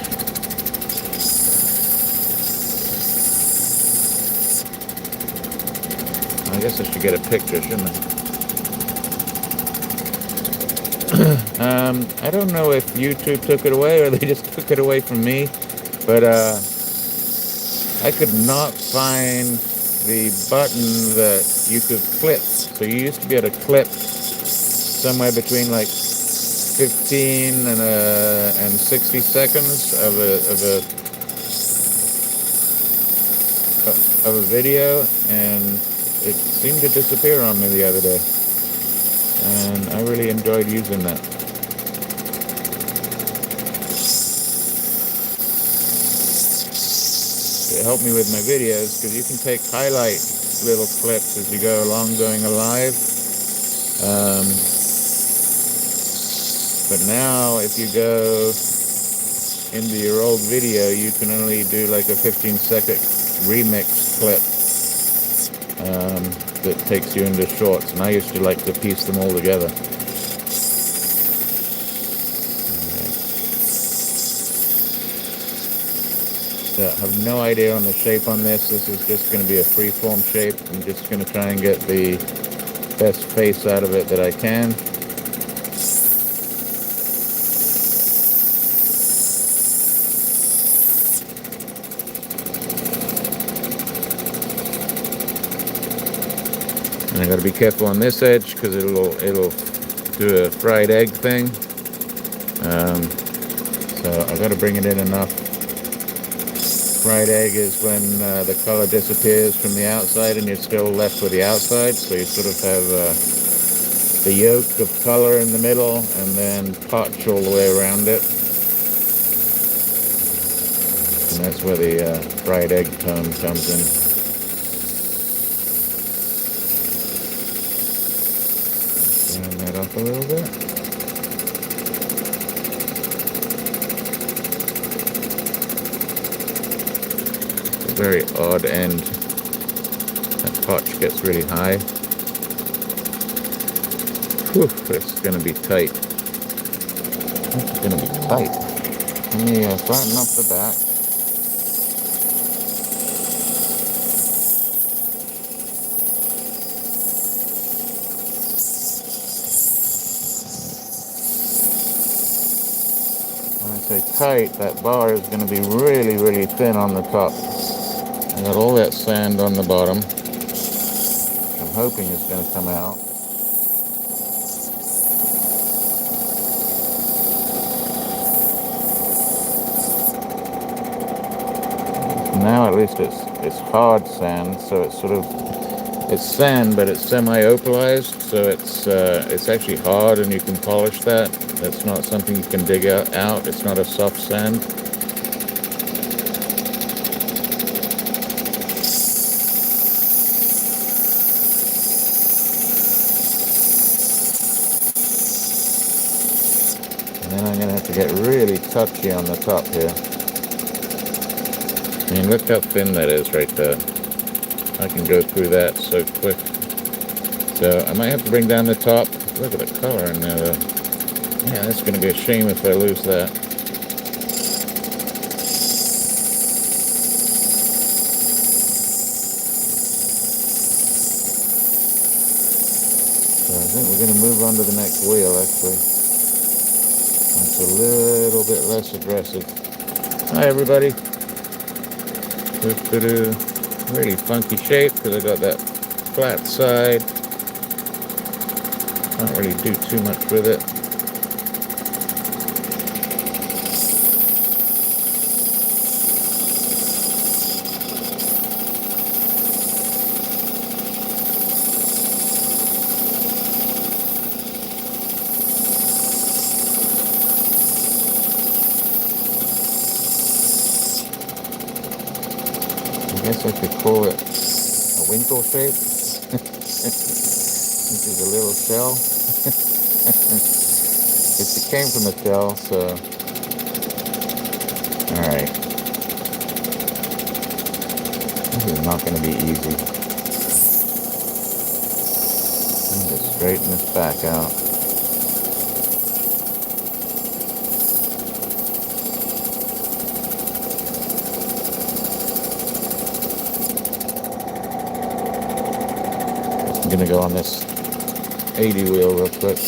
I guess I should get a picture, shouldn't I? I don't know if YouTube took it away or they just took it away from me, but I could not find the button that you could clip. So you used to be able to clip somewhere between like 15 and 60 seconds of a video, and it seemed to disappear on me the other day, and I really enjoyed using that. It helped me with my videos because you can take highlight little clips as you go along going live. But now if you go into your old video, you can only do like a 15-second remix clip that takes you into shorts, and I used to like to piece them all together. So I have no idea on the shape on this. This is just going to be a freeform shape. I'm just going to try and get the best face out of it that I can. And I got to be careful on this edge because it'll do a fried egg thing. So I got to bring it in enough. Fried egg is when the color disappears from the outside and you're still left with the outside. So you sort of have the yolk of color in the middle and then potch all the way around it. And that's where the fried egg tone comes in. Turn that up a little bit. It's a very odd end. That potch gets really high. Whew, it's going to be tight. It's going to be tight. Let me flatten up the back. When I say tight, that bar is going to be really, really thin on the top. I got all that sand on the bottom. I'm hoping it's going to come out. Now at least it's hard sand, so it's sort of, it's sand, but it's semi-opalized, so it's actually hard, and you can polish that. That's not something you can dig out. It's not a soft sand. And then I'm going to have to get really touchy on the top here. I mean, look how thin that is right there. I can go through that so quick. So I might have to bring down the top. Look at the color in there though. Yeah, that's going to be a shame if I lose that. So I think we're going to move on to the next wheel actually. That's a little bit less aggressive. Hi everybody. Really funky shape because I got that flat side. Can't really do too much with it. I guess I could call it a winkle shape. This is a little shell. It came from a shell, so alright. This is not going to be easy. Let me just straighten this back out. I'm going to go on this 80 wheel real quick.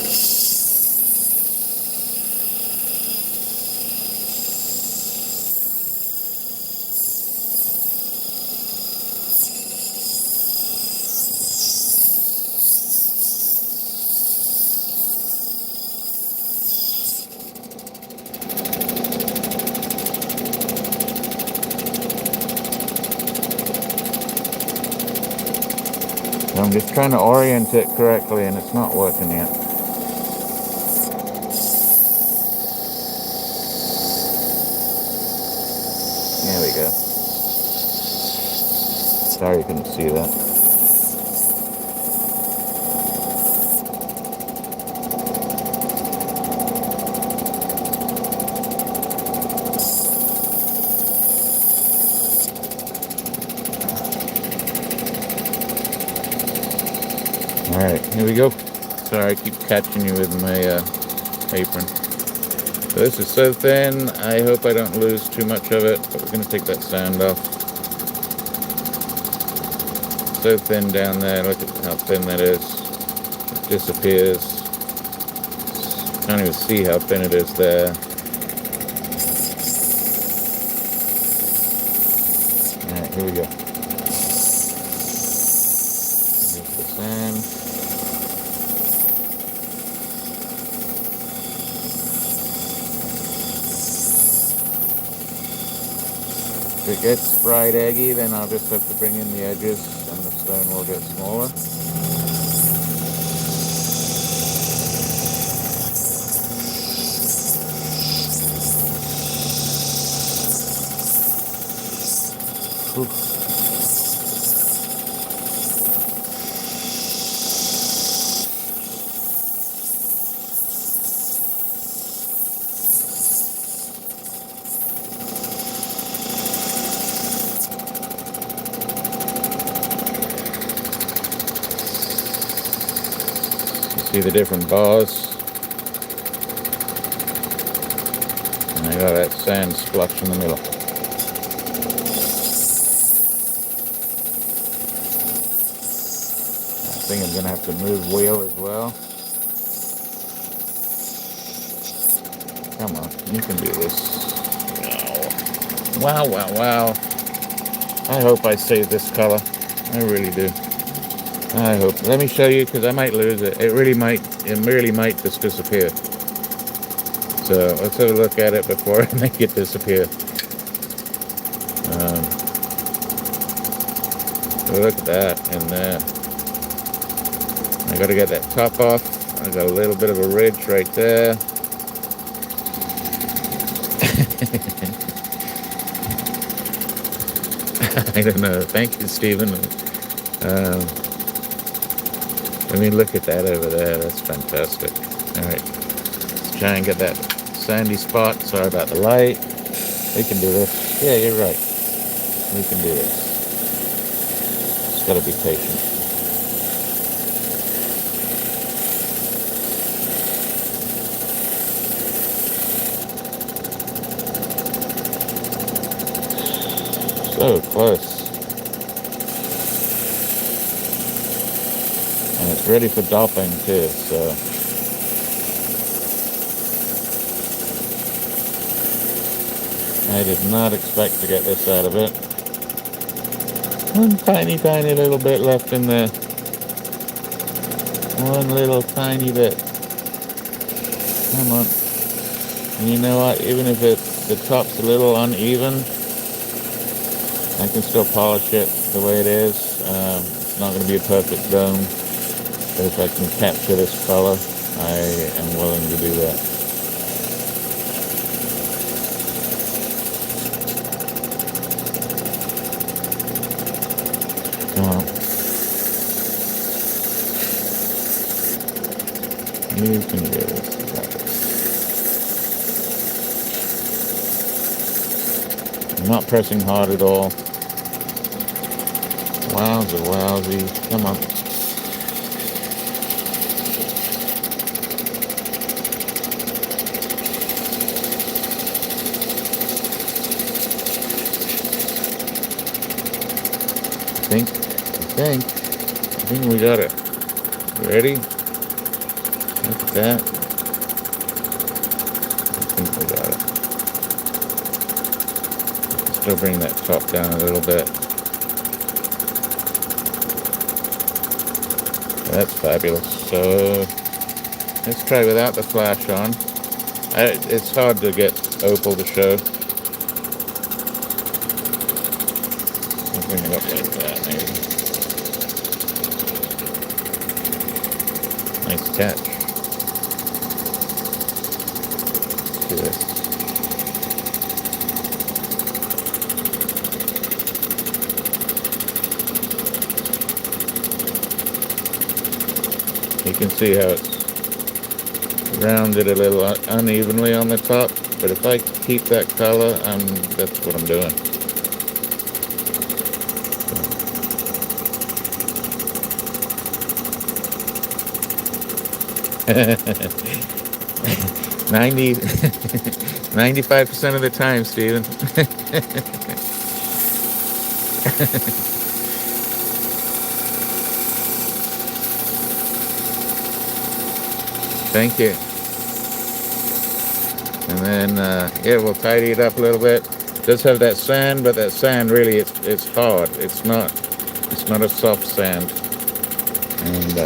I'm just trying to orient it correctly and it's not working yet. There we go. Sorry you couldn't see that. Alright, here we go. Sorry, I keep catching you with my apron. So this is so thin, I hope I don't lose too much of it, but we're going to take that sand off. So thin down there, look at how thin that is. It disappears. Can't even see how thin it is there. Alright, here we go. Here's the sand. If it gets fried eggy, then I'll just have to bring in the edges and the stone will get smaller. See the different bars, and I got that sand splotch in the middle. I think I'm gonna have to move wheel as well. Come on, you can do this. Wow, wow, wow. I hope I save this color. I really do. I hope. Let me show you, because I might lose it. It really might just disappear. So let's have a look at it before I make it disappear. Look at that in there. I got to get that top off. I got a little bit of a ridge right there. I don't know. Thank you, Stephen. I mean, look at that over there. That's fantastic. Alright. Let's try and get that sandy spot. Sorry about the light. We can do this. Yeah, you're right. We can do this. Just gotta be patient. So close. And it's ready for dopping too, so I did not expect to get this out of it. One tiny little bit left in there. One little tiny bit. Come on. And you know what, even if the top's a little uneven, I can still polish it the way it is. It's not going to be a perfect dome, but if I can capture this color, I am willing to do that. Come on. You can do this. I'm not pressing hard at all. Wowza, wowzy. Come on. I think we got it. Ready? Look at that. I think we got it. Still bring that top down a little bit. That's fabulous. So let's try without the flash on. It's hard to get Opal to show. I'll bring it up like that maybe. Nice catch. Let's do this. You can see how it's rounded a little unevenly on the top, but if I keep that color, that's what I'm doing. 95% of the time, Steven. Thank you. And then, yeah, we'll tidy it up a little bit. It does have that sand, but that sand really, it's hard. It's not a soft sand. And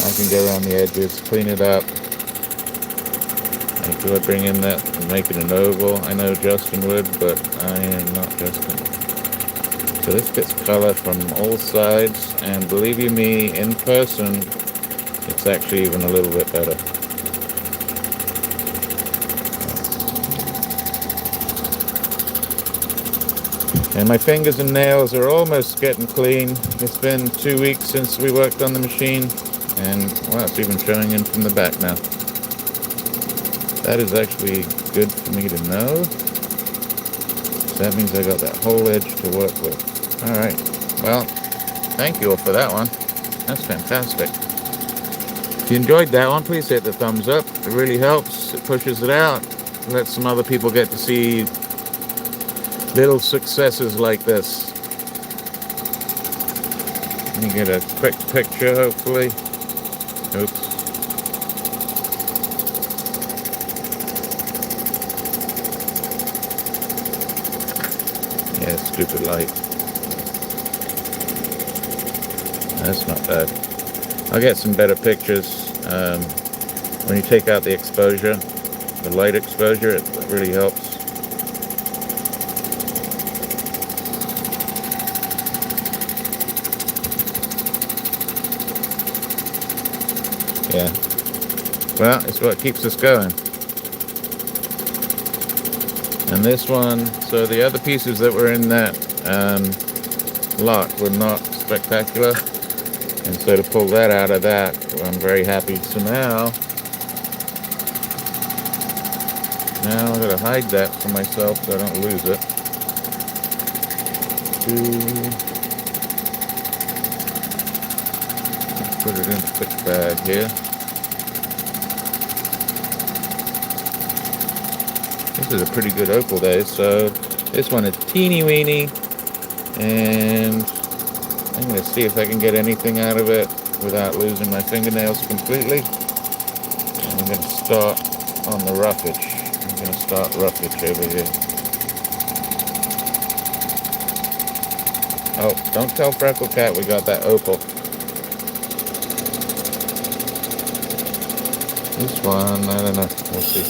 I can go around the edges, clean it up. Make sure I bring in that and make it an oval. I know Justin would, but I am not Justin. So this gets color from all sides, and believe you me, in person, it's actually even a little bit better. And my fingers and nails are almost getting clean. It's been 2 weeks since we worked on the machine, and well, it's even showing in from the back now. That is actually good for me to know. So that means I got that whole edge to work with. All right. Well, thank you all for that one. That's fantastic. If you enjoyed that one, please hit the thumbs up. It really helps. It pushes it out. Let some other people get to see little successes like this. Let me get a quick picture, hopefully. Oops. Yeah, stupid light. That's not bad. I'll get some better pictures when you take out the exposure, the light exposure. It really helps. Yeah. Well, it's what keeps us going. And this one, so the other pieces that were in that lot were not spectacular. And so to pull that out of that, I'm very happy. So now I'm going to hide that for myself so I don't lose it. Let's put it in a quick bag here. This is a pretty good opal though, so this one is teeny weeny, and I'm going to see if I can get anything out of it without losing my fingernails completely. And I'm going to start on the roughage. I'm going to start roughage over here. Oh, don't tell Freckle Cat we got that opal. This one, I don't know, we'll see.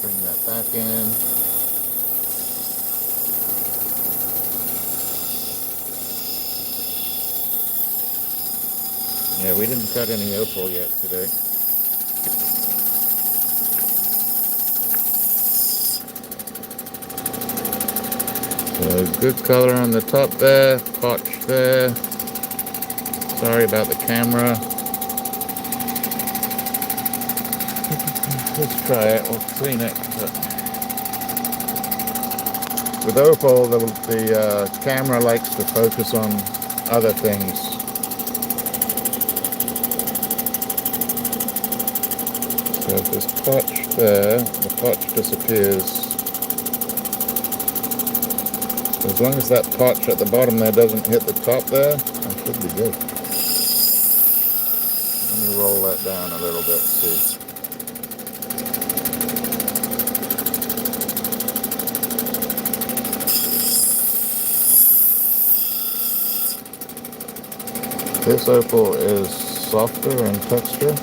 Bring that back in. Yeah, we didn't cut any opal yet today. So good color on the top there, potch there. Sorry about the camera. Let's try it, we'll clean it. With opal, the camera likes to focus on other things. So if there's potch there, the potch disappears. So as long as that potch at the bottom there doesn't hit the top there, I should be good. Let me roll that down a little bit, see. This opal is softer in texture.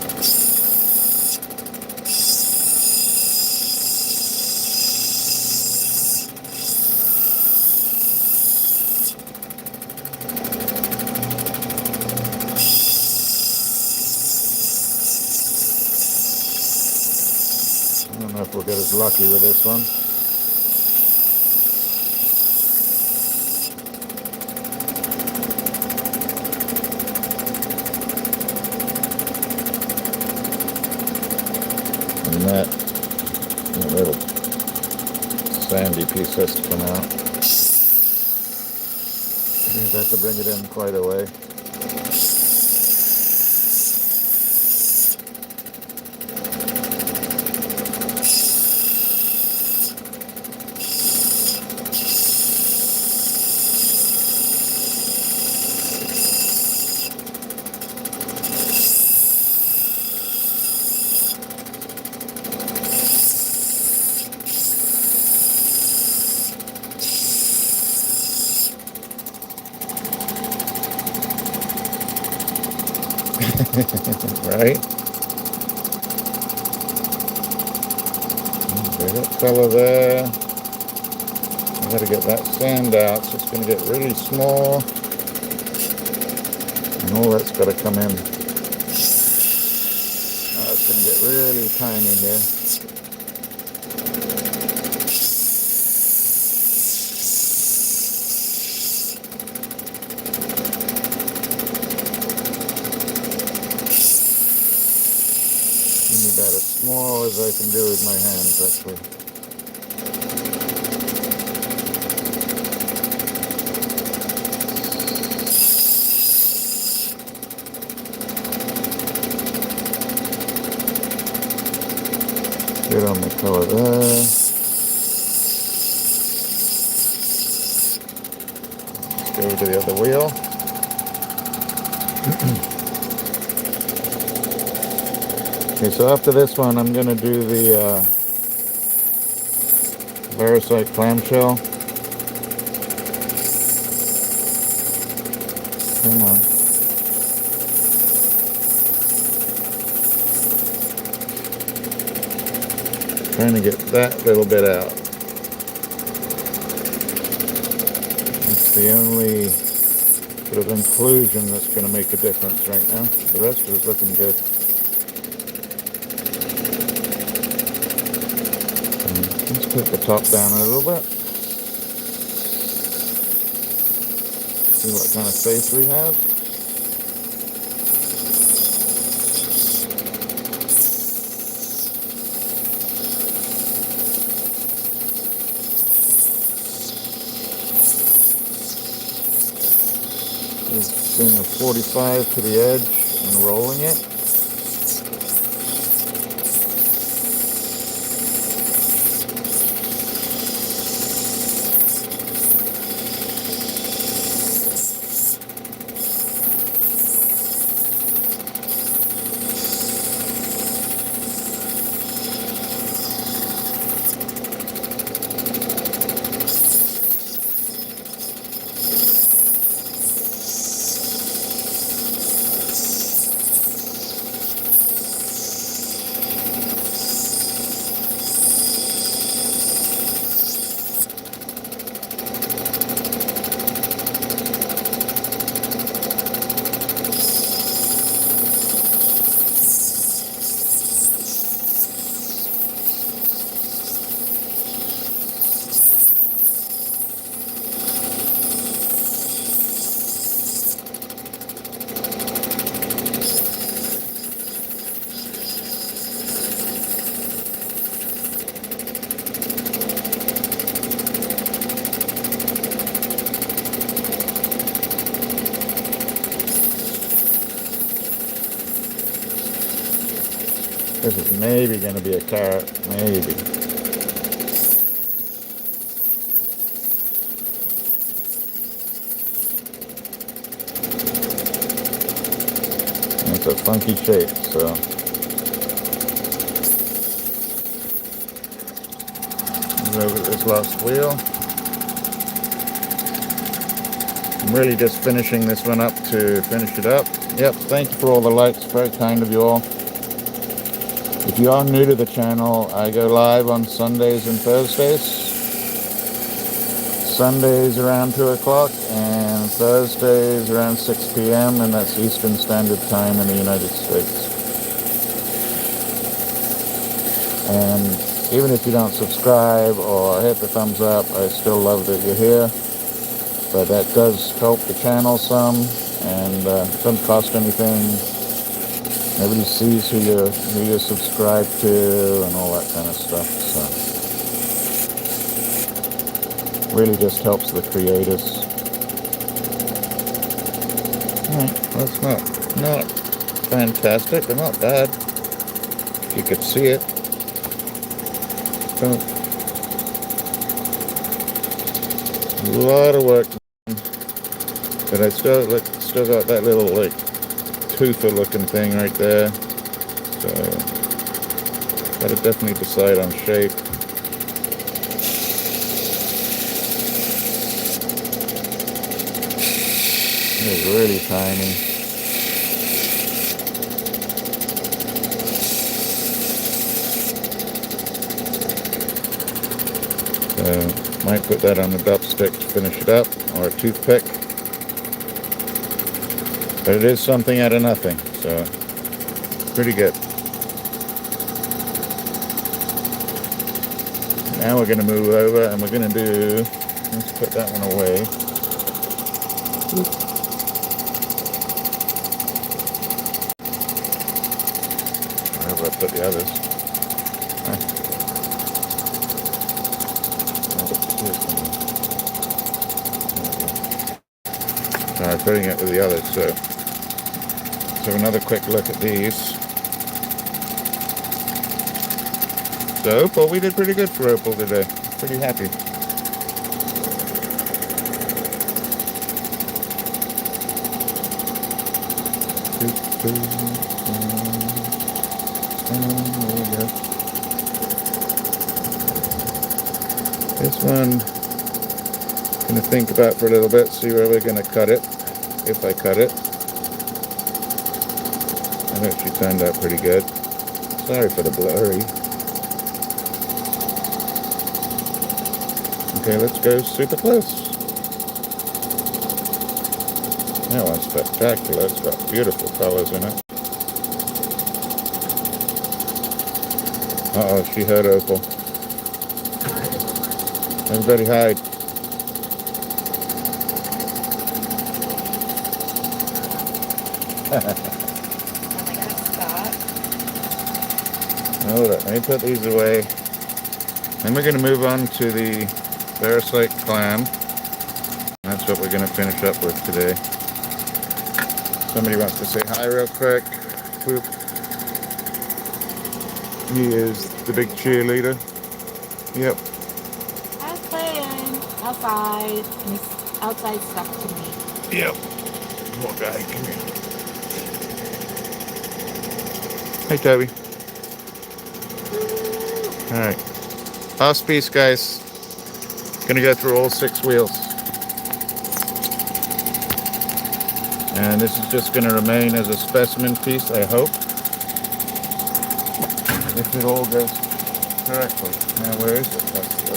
if we'll get as lucky with this one. And that little sandy piece has to come out. You have to bring it in quite a way. Right? There's that color there. I gotta get that sand out, so it's gonna get really small. And all that's gotta come in. It's gonna get really tiny here. About as small as I can do with my hands, actually. Get on the color there. Let's go to the other wheel. Okay, so after this one, I'm going to do the Variscite clamshell. Come on. Trying to get that little bit out. It's the only sort of inclusion that's going to make a difference right now. The rest is looking good. Let's put the top down a little bit. See what kind of space we have. Just doing a 45 to the edge and rolling it. This is maybe going to be a carrot, maybe. It's a funky shape, so. Over this last wheel. I'm really just finishing this one up to finish it up. Yep, thank you for all the likes, very kind of you all. If you are new to the channel, I go live on Sundays and Thursdays. Sundays around 2 o'clock and Thursdays around 6 p.m. and that's Eastern Standard Time in the United States. And Even if you don't subscribe or hit the thumbs up, I still love that you're here. But that does help the channel some, and doesn't cost anything. Nobody sees who you're subscribed to and all that kind of stuff. So really just helps the creators. Alright, that's not fantastic, but not bad. You could see it. So, a lot of work, but I still got that little like toother looking thing right there. So gotta definitely decide on shape. It's really tiny. So might put that on a dopstick to finish it up, or a toothpick. But it is something out of nothing, so pretty good. Now we're going to move over and we're going to do, let's put that one away. Where have I put the others? Sorry, putting it with the others. So another quick look at these. So Opal, we did pretty good for Opal today. Pretty happy. There we go. This one, I'm going to think about for a little bit, see where we're going to cut it, if I cut it. That actually turned out pretty good. Sorry for the blurry. Okay, let's go super close. That one's spectacular. It's got beautiful colors in it. Uh-oh, she heard Opal. Everybody hide. Hold it, let me put these away. Then we're going to move on to the Veracite clam. That's what we're going to finish up with today. Somebody wants to say hi real quick. Whoop. He is the big cheerleader. Yep. I was playing outside, and it's outside stuck to me. Yep. Poor guy, come here. Hey, Toby. Alright. Last piece, guys. Gonna go through all 6 wheels. And this is just gonna remain as a specimen piece, I hope. If it all goes correctly. Now, where is it? That's the...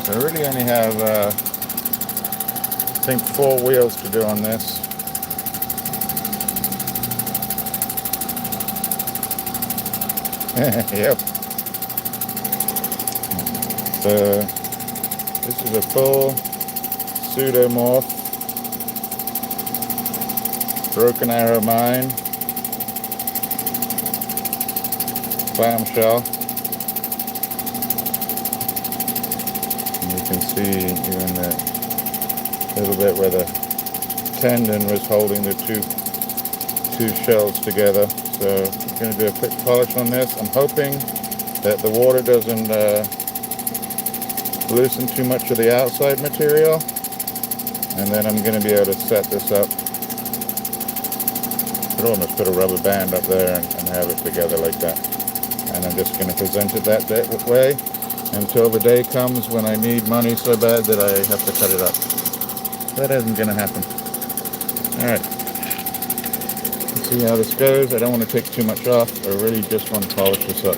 So I really only have, I think 4 wheels to do on this. Yep. So this is a full pseudomorph broken arrow mine clamshell. And you can see even the little bit where the tendon was holding the two shells together. So I'm going to do a quick polish on this. I'm hoping that the water doesn't loosen too much of the outside material, and then I'm going to be able to set this up. Could almost put a rubber band up there and have it together like that. And I'm just going to present it that way until the day comes when I need money so bad that I have to cut it up. That isn't going to happen. Alright. Let's see how this goes. I don't want to take too much off. I really just want to polish this up.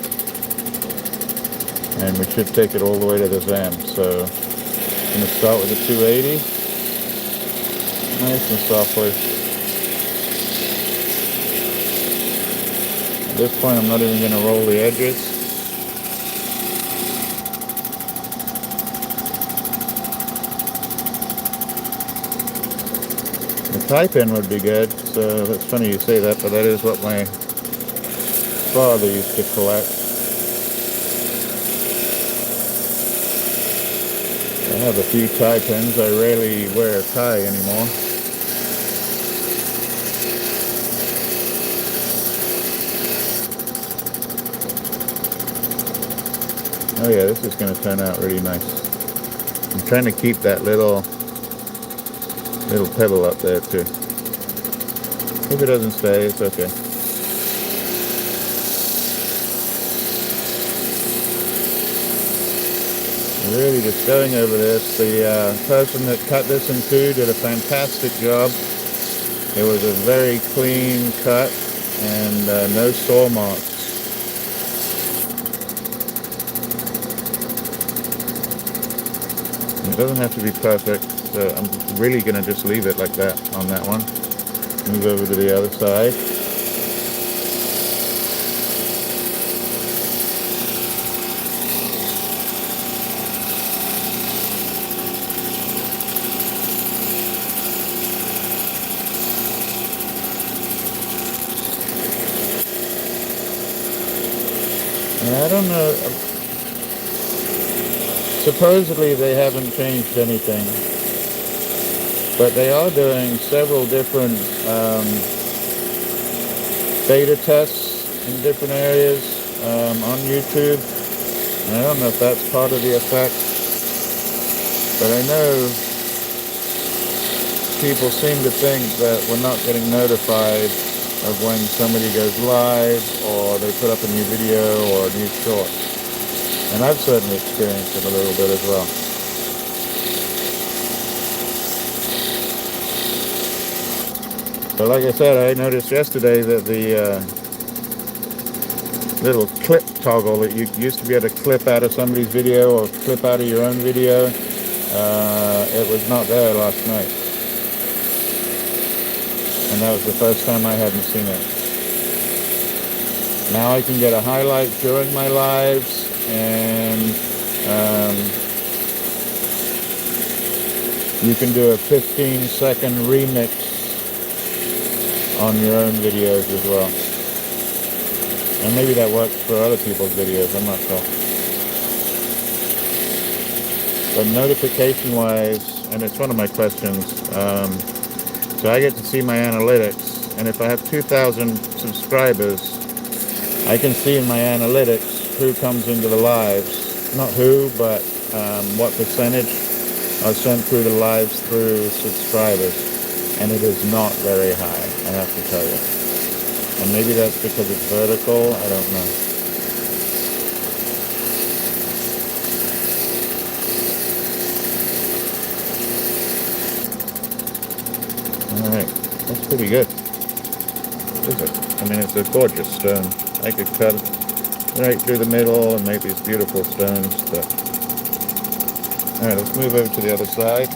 And we should take it all the way to the ZAM. So I'm going to start with a 280. Nice and softly. At this point, I'm not even going to roll the edges. The tie pin would be good, so that's funny you say that, but that is what my father used to collect. I have a few tie pins. I rarely wear a tie anymore. Oh yeah, this is going to turn out really nice. I'm trying to keep that little pebble up there too. If it doesn't stay, it's okay. Really just going over this. The person that cut this in two did a fantastic job. It was a very clean cut and no saw marks. It doesn't have to be perfect, so I'm really going to just leave it like that on that one. Move over to the other side. And I don't know. Supposedly they haven't changed anything, but they are doing several different beta tests in different areas on YouTube. And I don't know if that's part of the effect, but I know people seem to think that we're not getting notified of when somebody goes live or they put up a new video or a new short. And I've certainly experienced it a little bit as well. But like I said, I noticed yesterday that the little clip toggle that you used to be able to clip out of somebody's video or clip out of your own video, it was not there last night. And that was the first time I hadn't seen it. Now I can get a highlight during my lives, and you can do a 15-second remix on your own videos as well. And maybe that works for other people's videos, I'm not sure. But notification-wise, and it's one of my questions, so I get to see my analytics, and if I have 2,000 subscribers, I can see in my analytics who comes into the lives. Not who, but what percentage are sent through the lives through subscribers. And it is not very high, I have to tell you. And maybe that's because it's vertical, I don't know. Alright, that's pretty good. Is it? I mean, it's a gorgeous stone. I could cut it right through the middle and make these beautiful stones, but... Alright, let's move over to the other side.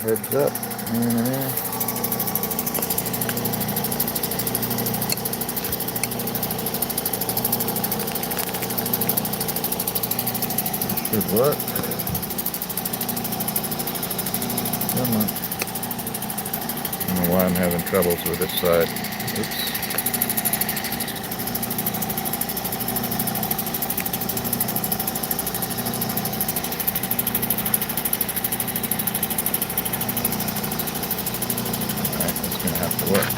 Heads up. Should work. Come on. I don't know why I'm having troubles with this side. Oops. Alright, that's going to have to work.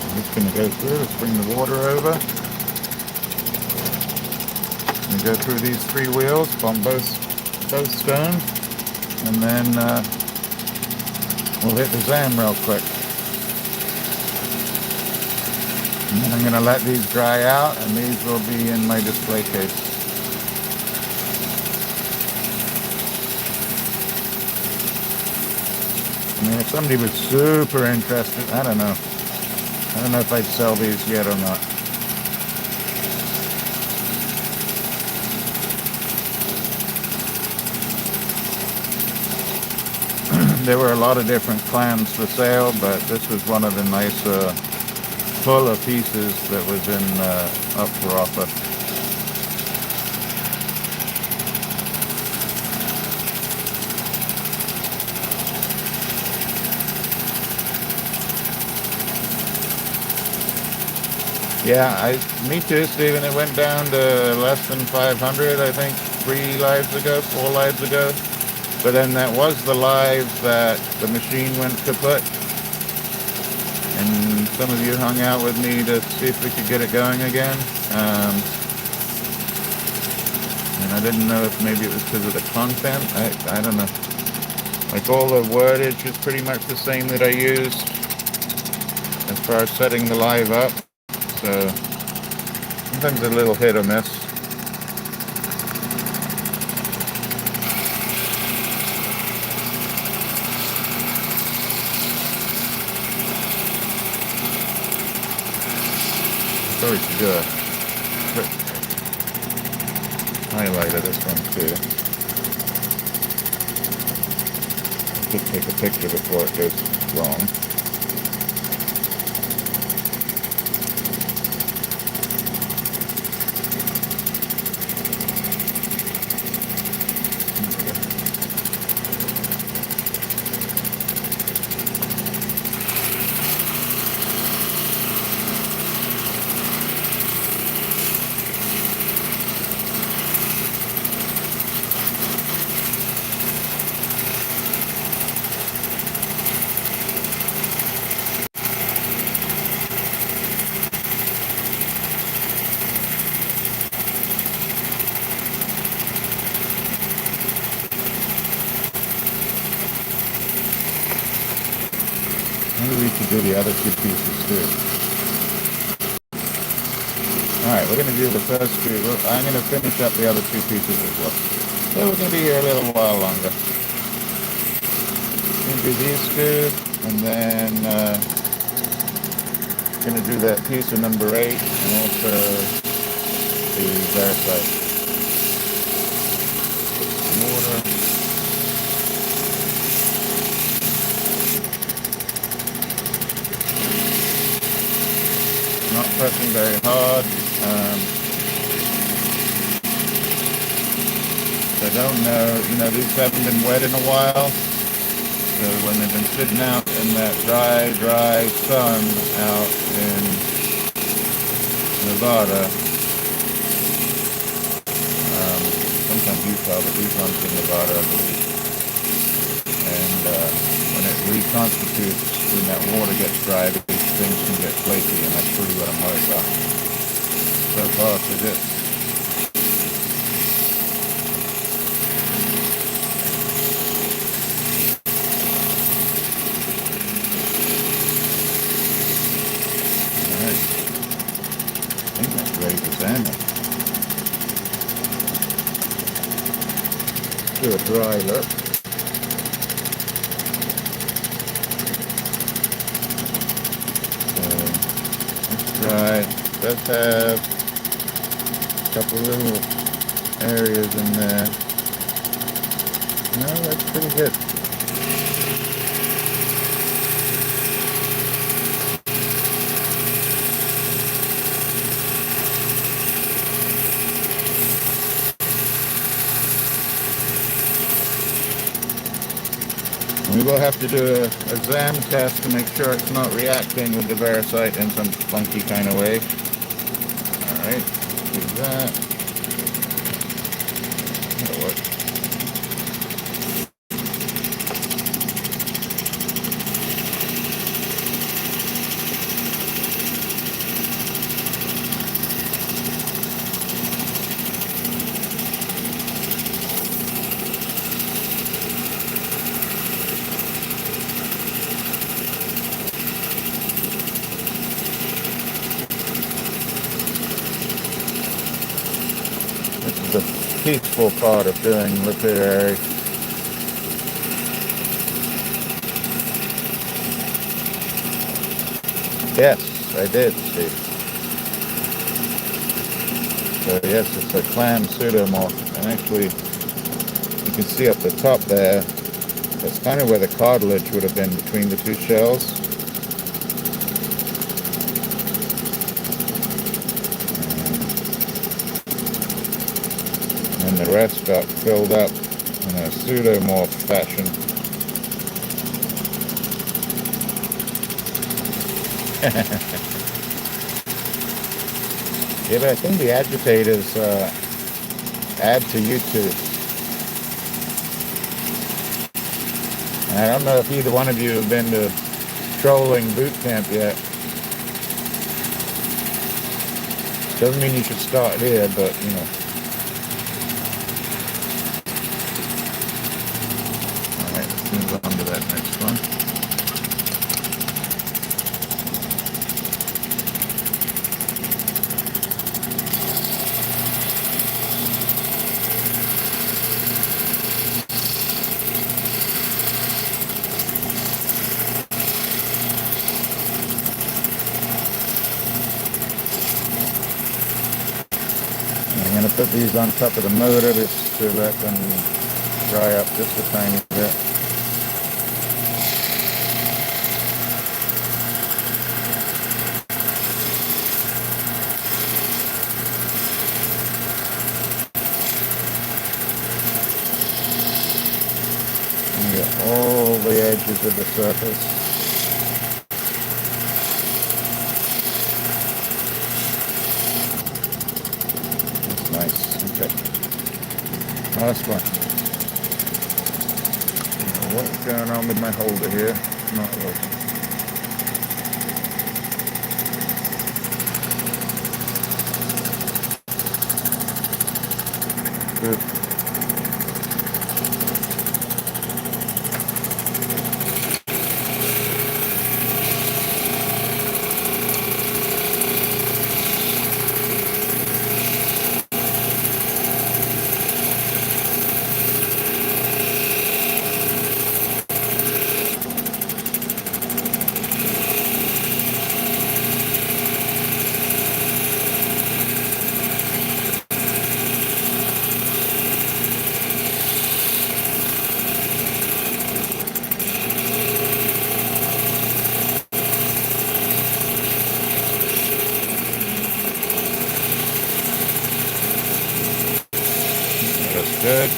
I'm just going to go through, let's bring the water over. And go through these three wheels on both stones. And then we'll hit the zam real quick. And then I'm going to let these dry out, and these will be in my display case. I mean, if somebody was super interested, I don't know. I don't know if I'd sell these yet or not. There were a lot of different clams for sale, but this was one of the nicer, fuller pieces that was in up for offer. Yeah, me too, Stephen. It went down to less than 500, I think, 4 lives ago. But then that was the live that the machine went kaput. And some of you hung out with me to see if we could get it going again. And I didn't know if maybe it was because of the content. I don't know. Like, all the wordage is pretty much the same that I used as far as setting the live up. So sometimes a little hit or miss. Probably should do a quick highlight of this one too. I could take a picture before it goes wrong. Maybe we could do the other two pieces too. Alright, we're going to do the first two. I'm going to finish up the other two pieces as well. So we're going to be here a little while longer. Going to do these two, and then going to do that piece of number 8, and also the Variscite. Water. Not pressing very hard. I don't know, these haven't been wet in a while. So when they've been sitting out in that dry sun out in Nevada, sometimes Utah, but these ones in Nevada, I believe. And when it reconstitutes, when that water gets dry, these things can get flaky, and that's pretty what I'm worried about. So far, so good. Alright. I think that's ready for sanding. Do a dry look. Right, does have a couple little areas in there. No, that's pretty good. We will have to do a exam test to make sure it's not reacting with the Veracite in some funky kind of way. Alright, do that. That'll work. The peaceful part of doing Lapidary. Yes, I did, Steve. So yes, it's a clam pseudomorph, and actually you can see up the top there That's kind of where the cartilage would have been between the two shells. And the rest got filled up in a pseudomorph fashion. Yeah, but I think the agitators add to YouTube. And I don't know if either one of you have been to trolling boot camp yet. Doesn't mean you should start here, but you know. Alright, let's move on to that next one. I'm going to put these on top of the motor just to let them dry up just a tiny bit. And get all the edges of the surface. Nice. Okay. Last one. What's going on with my holder here? It's not working. Good. That's good.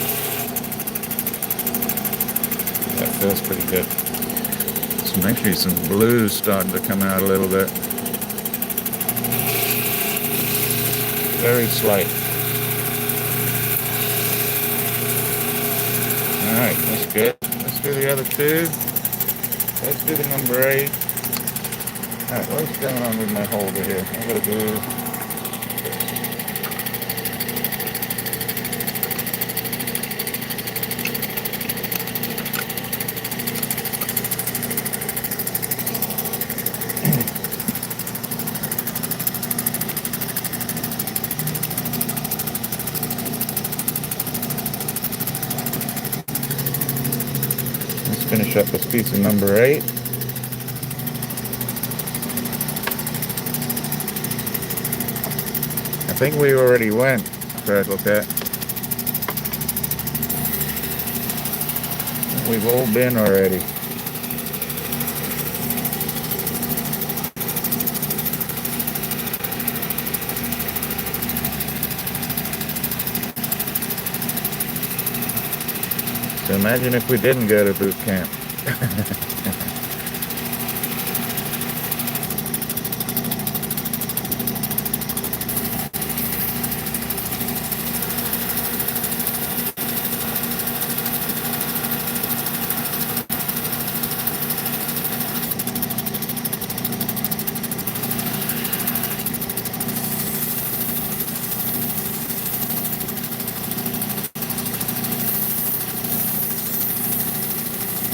That feels pretty good. Some actually some blue starting to come out a little bit. Very slight. Alright, that's good. Let's do the other two. Let's do the number 8. Alright, what's going on with my holder here? I gotta do. Let's finish up this piece of number 8. I think we already went, Turtle Cat. We've all been already. So imagine if we didn't go to boot camp.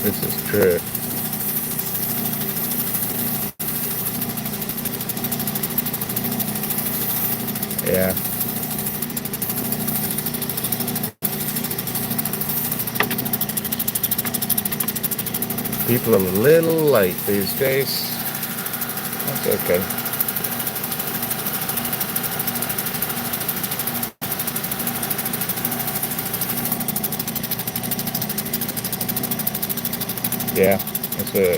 This is true. Yeah. People are a little light these days. That's okay. yeah, it's a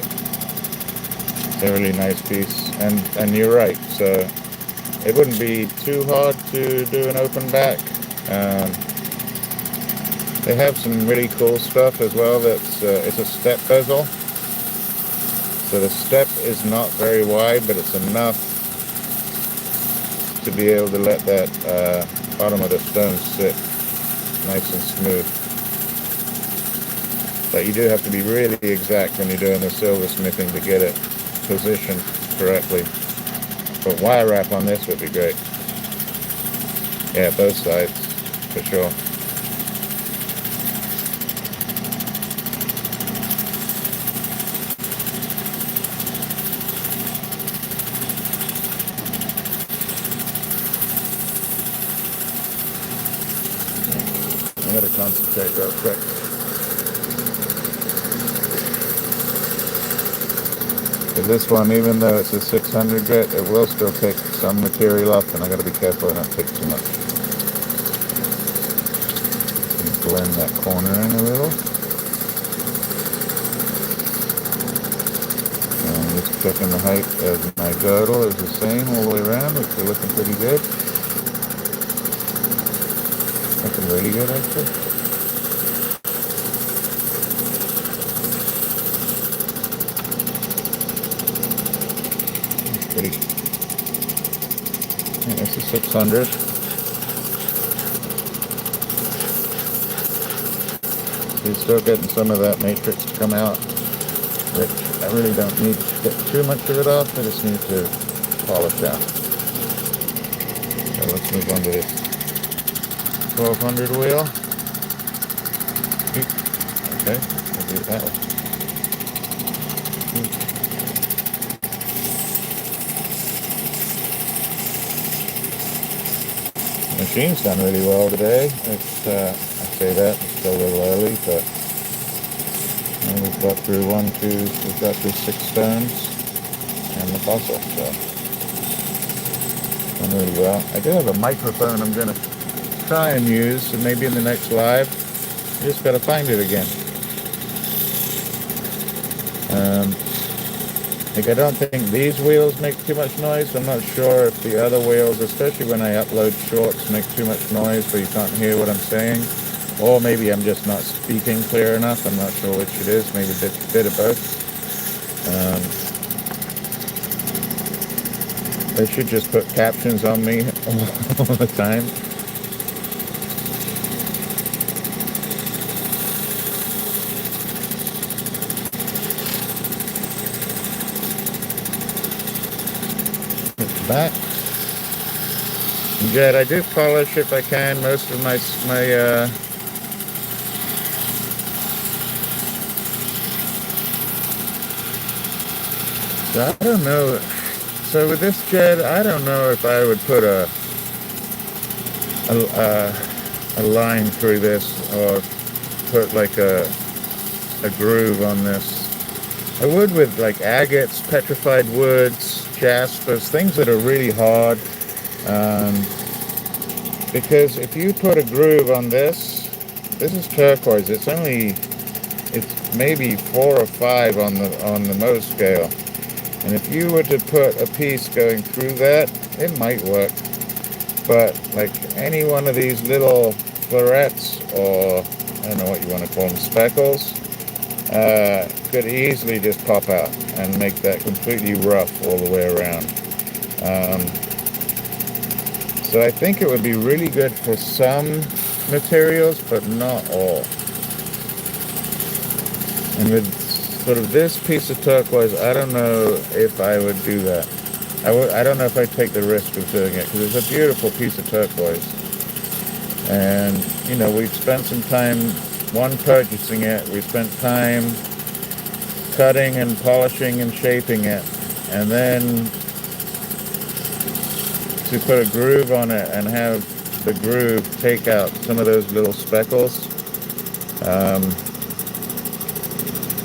really nice piece, and you're right. So it wouldn't be too hard to do an open back. They have some really cool stuff as well. That's it's a step bezel. So the step is not very wide, but it's enough to be able to let that bottom of the stone sit nice and smooth. But you do have to be really exact when you're doing the silversmithing to get it positioned correctly. But wire wrap on this would be great. Yeah, both sides, for sure. I gotta concentrate real quick. Because this one, even though it's a 600 grit, it will still take some material off, and I gotta be careful I don't take too much. Blend that corner in a little. And just checking the height of my girdle is the same all the way around, which is looking pretty good. Looking really good, actually. Pretty. Yeah, this is 600. You're still getting some of that matrix to come out, which I really don't need to get too much of it off. I just need to polish out. So let's move on to this 1200 wheel. Okay, we'll do it that way. The machine's done really well today. It's, I say that, it's still a little early, but we've got through we've got through 6 stones and the fossil, so done really well. I do have a microphone I'm going to try and use, and maybe in the next live. I just got to find it again. I don't think these wheels make too much noise. I'm not sure if the other wheels, especially when I upload shorts, make too much noise so you can't hear what I'm saying. Or maybe I'm just not speaking clear enough. I'm not sure which it is. Maybe a bit of both. They should just put captions on me all the time. Back. Good. I do polish if I can. Most of my I don't know. So with this jet, I don't know if I would put a line through this or put like a groove on this. I would with like agates, petrified woods, jaspers, things that are really hard. Because if you put a groove on this is turquoise. It's maybe 4 or 5 on the Mohs scale. And if you were to put a piece going through that, it might work. But like any one of these little florets, or I don't know what you want to call them, speckles, could easily just pop out and make that completely rough all the way around. So I think it would be really good for some materials, but not all. And with sort of this piece of turquoise, I don't know if I would do that. I don't know if I'd take the risk of doing it, because it's a beautiful piece of turquoise. And, you know, we've spent some time, purchasing it. We spent time cutting and polishing and shaping it. And then to put a groove on it and have the groove take out some of those little speckles.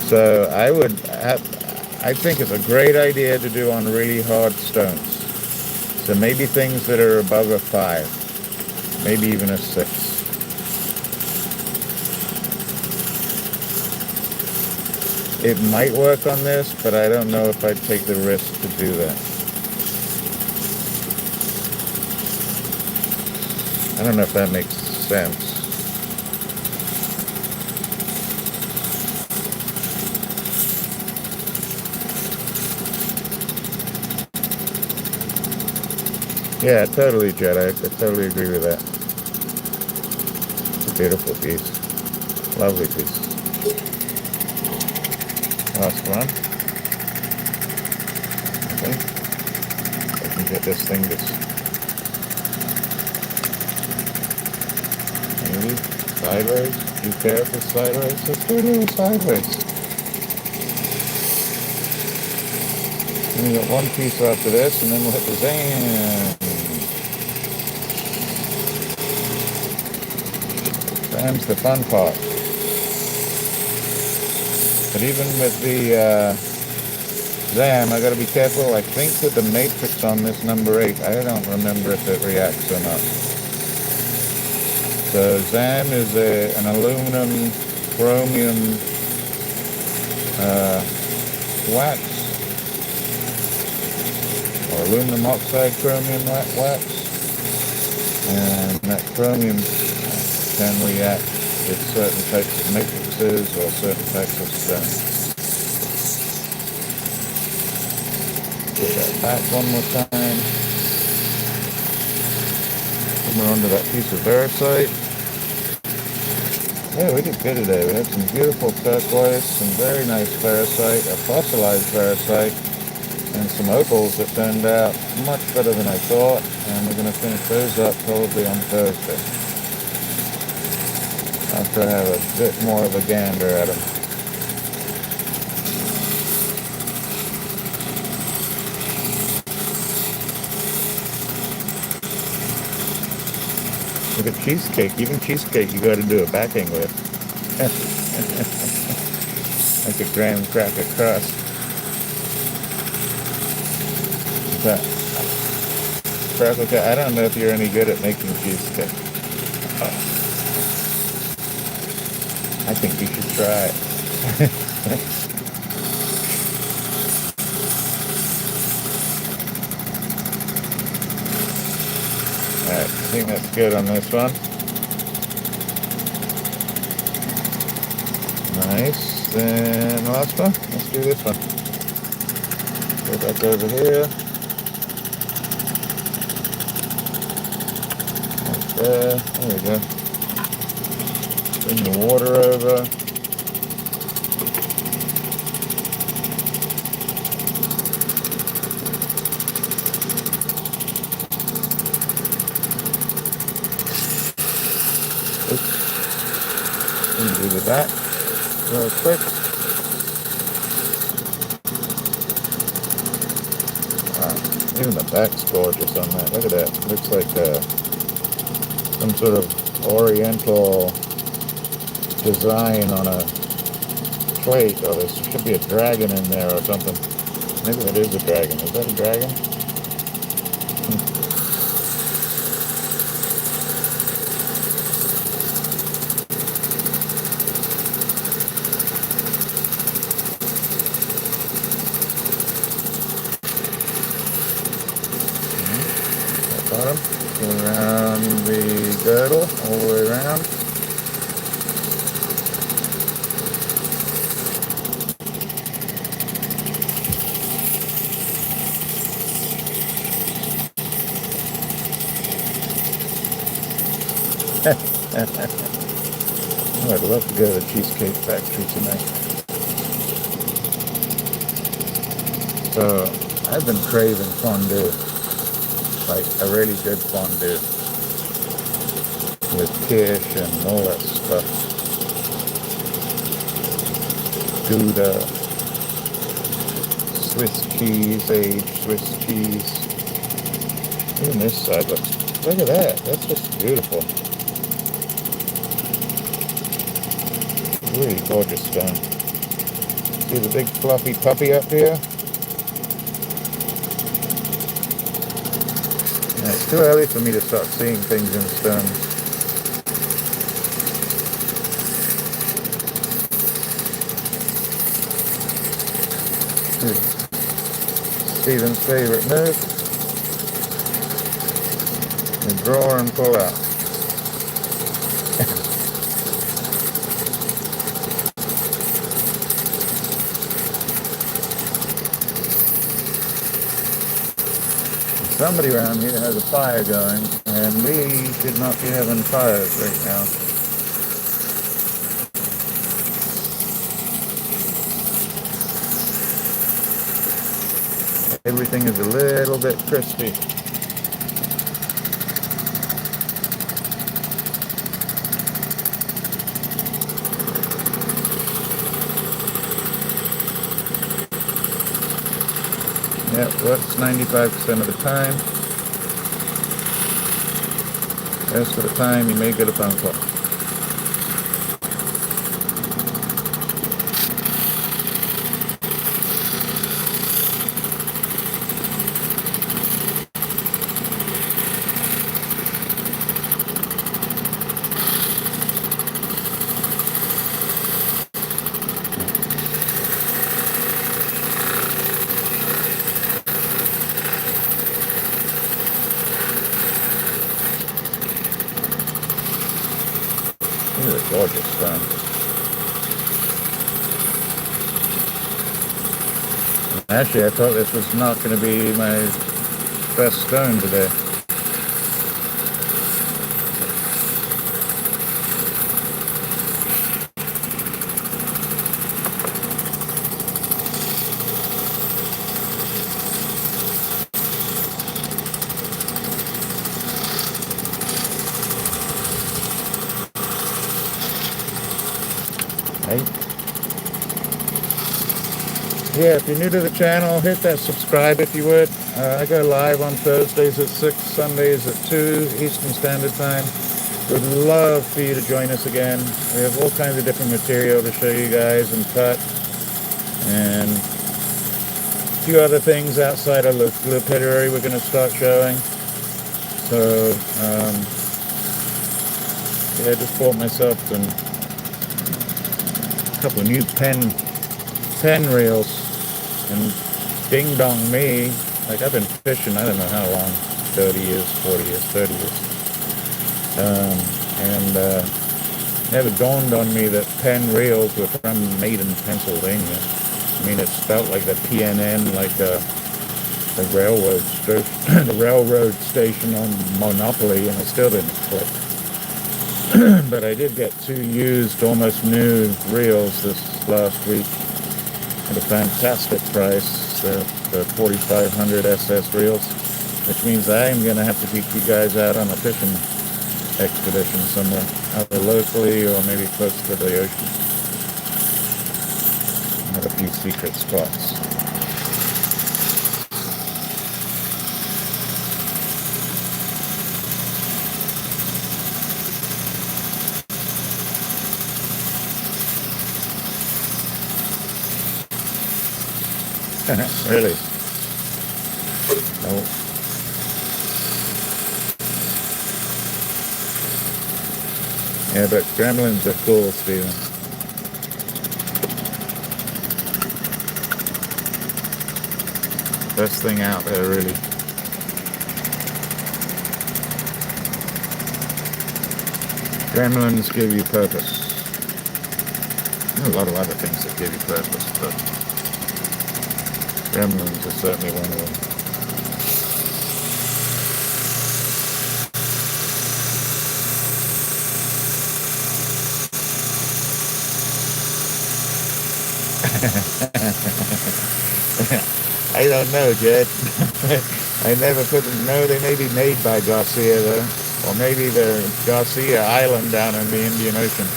So I think it's a great idea to do on really hard stones. So maybe things that are above a 5, maybe even a 6. It might work on this, but I don't know if I'd take the risk to do that. I don't know if that makes sense. Yeah, totally, Jedi. I totally agree with that. It's a beautiful piece. Lovely piece. Last one. Okay. I can get this thing just maybe sideways. Be careful sideways. Let's do it sideways. And we got one piece after this, and then we'll hit the zam. Zam's the fun part. But even with the Zam, I gotta be careful. I think with the matrix on this number 8, I don't remember if it reacts or not. So Zam is an aluminum chromium wax, or aluminum oxide chromium wax, and that chromium can react with certain types of matrices or certain types of stone. Put that back one more time. And we're onto that piece of Veracite. Yeah, we did good today. We had some beautiful turquoise, some very nice Veracite, a fossilized Veracite, and some opals that turned out much better than I thought. And we're going to finish those up probably on Thursday, after I have a bit more of a gander at them. Look at cheesecake. Even cheesecake you got to do a backing with. Like a graham cracker crust. But, I don't know if you're any good at making cheesecake. I think you should try it. Alright, I think that's good on this one. Nice. Then the last one. Let's do this one. Go back over here. Right there. There we go. Bring the water over. Oops. Do that real quick. Wow. Even the back's gorgeous on that. Look at that. Looks like some sort of oriental design on a plate. Oh, there should be a dragon in there or something. Maybe that is a dragon. Is that a dragon? Bottom, go around the girdle, all the way around. Oh, I'd love to go to the Cheesecake Factory tonight. So, I've been craving fondue. Like a really good fondue with kish and all that stuff. Gouda, Swiss cheese, aged Swiss cheese. Even this side looks, look at that, that's just beautiful. Really gorgeous stone. See the big fluffy puppy up here? It's too early for me to start seeing things in stone. Stephen's favorite move. You draw and pull out. Somebody around here has a fire going, and we should not be having fires right now. Everything is a little bit crispy. Yep, works 95% of the time. The rest of the time, you may get a phone call. This is a gorgeous stone. Actually, I thought this was not going to be my best stone today. Hey. Yeah, if you're new to the channel, hit that subscribe if you would. I go live on Thursdays at 6, Sundays at 2 Eastern Standard Time. Would love for you to join us again. We have all kinds of different material to show you guys and cut. And a few other things outside of Lapidary we're going to start showing. So, yeah, I just bought myself a couple of new pen reels. And ding dong me, like I've been fishing, I don't know how long, 30 years, 40 years, 30 years. Never dawned on me that pen reels were made in Pennsylvania. I mean, it's spelt like the PNN, like the railroad station on Monopoly, and it still didn't click. But I did get 2 used, almost new reels this last week at a fantastic price, the 4500 SS reels, which means I am going to have to take you guys out on a fishing expedition somewhere, either locally or maybe close to the ocean. I have a few secret spots. Really? No. Yeah, but gremlins are cool, Steven. Best thing out there, really. Gremlins give you purpose. There are a lot of other things that give you purpose, but gremlins are certainly one of them. I don't know, Jed. I never put them. No, they may be made by Garcia, though. Or maybe they're Garcia Island down in the Indian Ocean.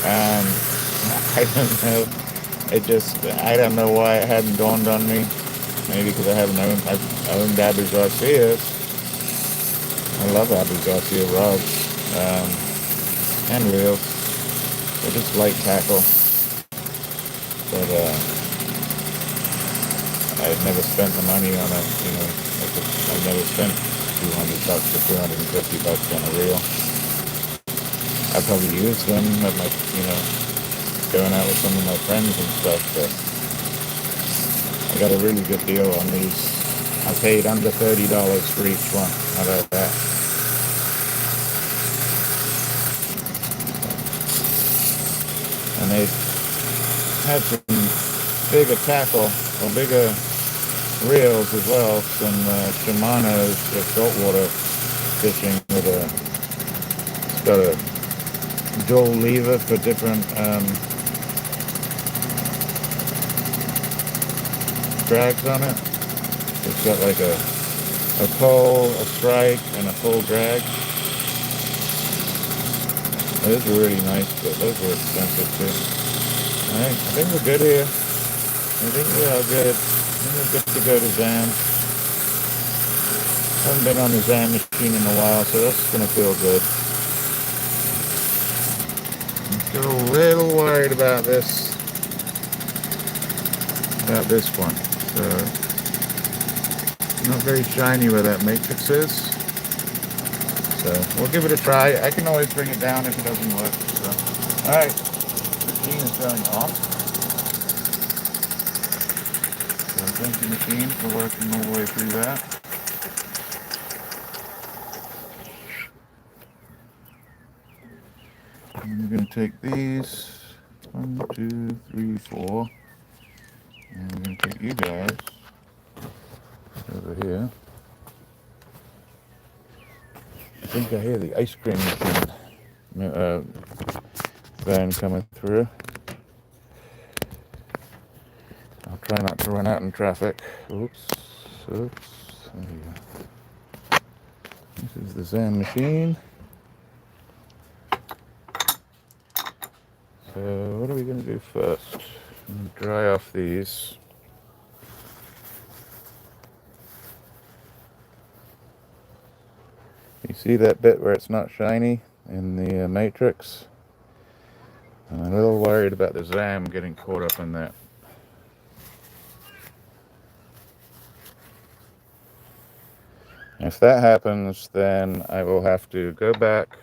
I don't know. I don't know why it hadn't dawned on me. Maybe because I've owned Abu Garcia's. I love Abu Garcia rods and reels. They're just light tackle. But I've never spent the money on a, I've never spent $200 or $250 on a reel. I probably used them at my, going out with some of my friends and stuff, but I got a really good deal on these I paid under $30 for each one. How about that? And they had some bigger tackle, or bigger reels as well. Some Shimano's for saltwater fishing with it's got a dual lever for different drags on it. It's got like a pull, a strike, and a full drag. Those were really nice, but those were expensive too. Alright, I think we're good here. I think we are good. I think we're good to go to Zam. Haven't been on the Zam machine in a while, so that's going to feel good. I'm still a little worried about this one. So, not very shiny where that matrix is. So, we'll give it a try. I can always bring it down if it doesn't work. So. Alright, machine is going off. So, thank you, machine, for working all the way through that. And we're going to take these 1, 2, 3, 4, and we're going to take you guys over here. I think I hear the ice cream machine van coming through. I'll try not to run out in traffic. Oops. There you go. This is the Zam machine. So what are we going to do first? I'm going to dry off these. You see that bit where it's not shiny in the matrix? I'm a little worried about the Zam getting caught up in that. If that happens, then I will have to go back,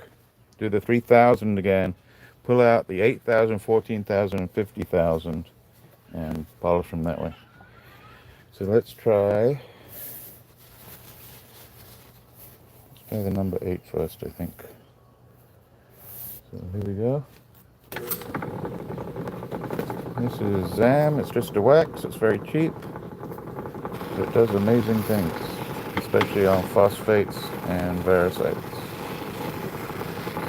do the 3,000 again, pull out the 8,000, 14,000, and 50,000, and polish them that way. So let's try the number 8 first, I think. So here we go. This is Zam. It's just a wax. It's very cheap. It does amazing things, especially on phosphates and Vericites.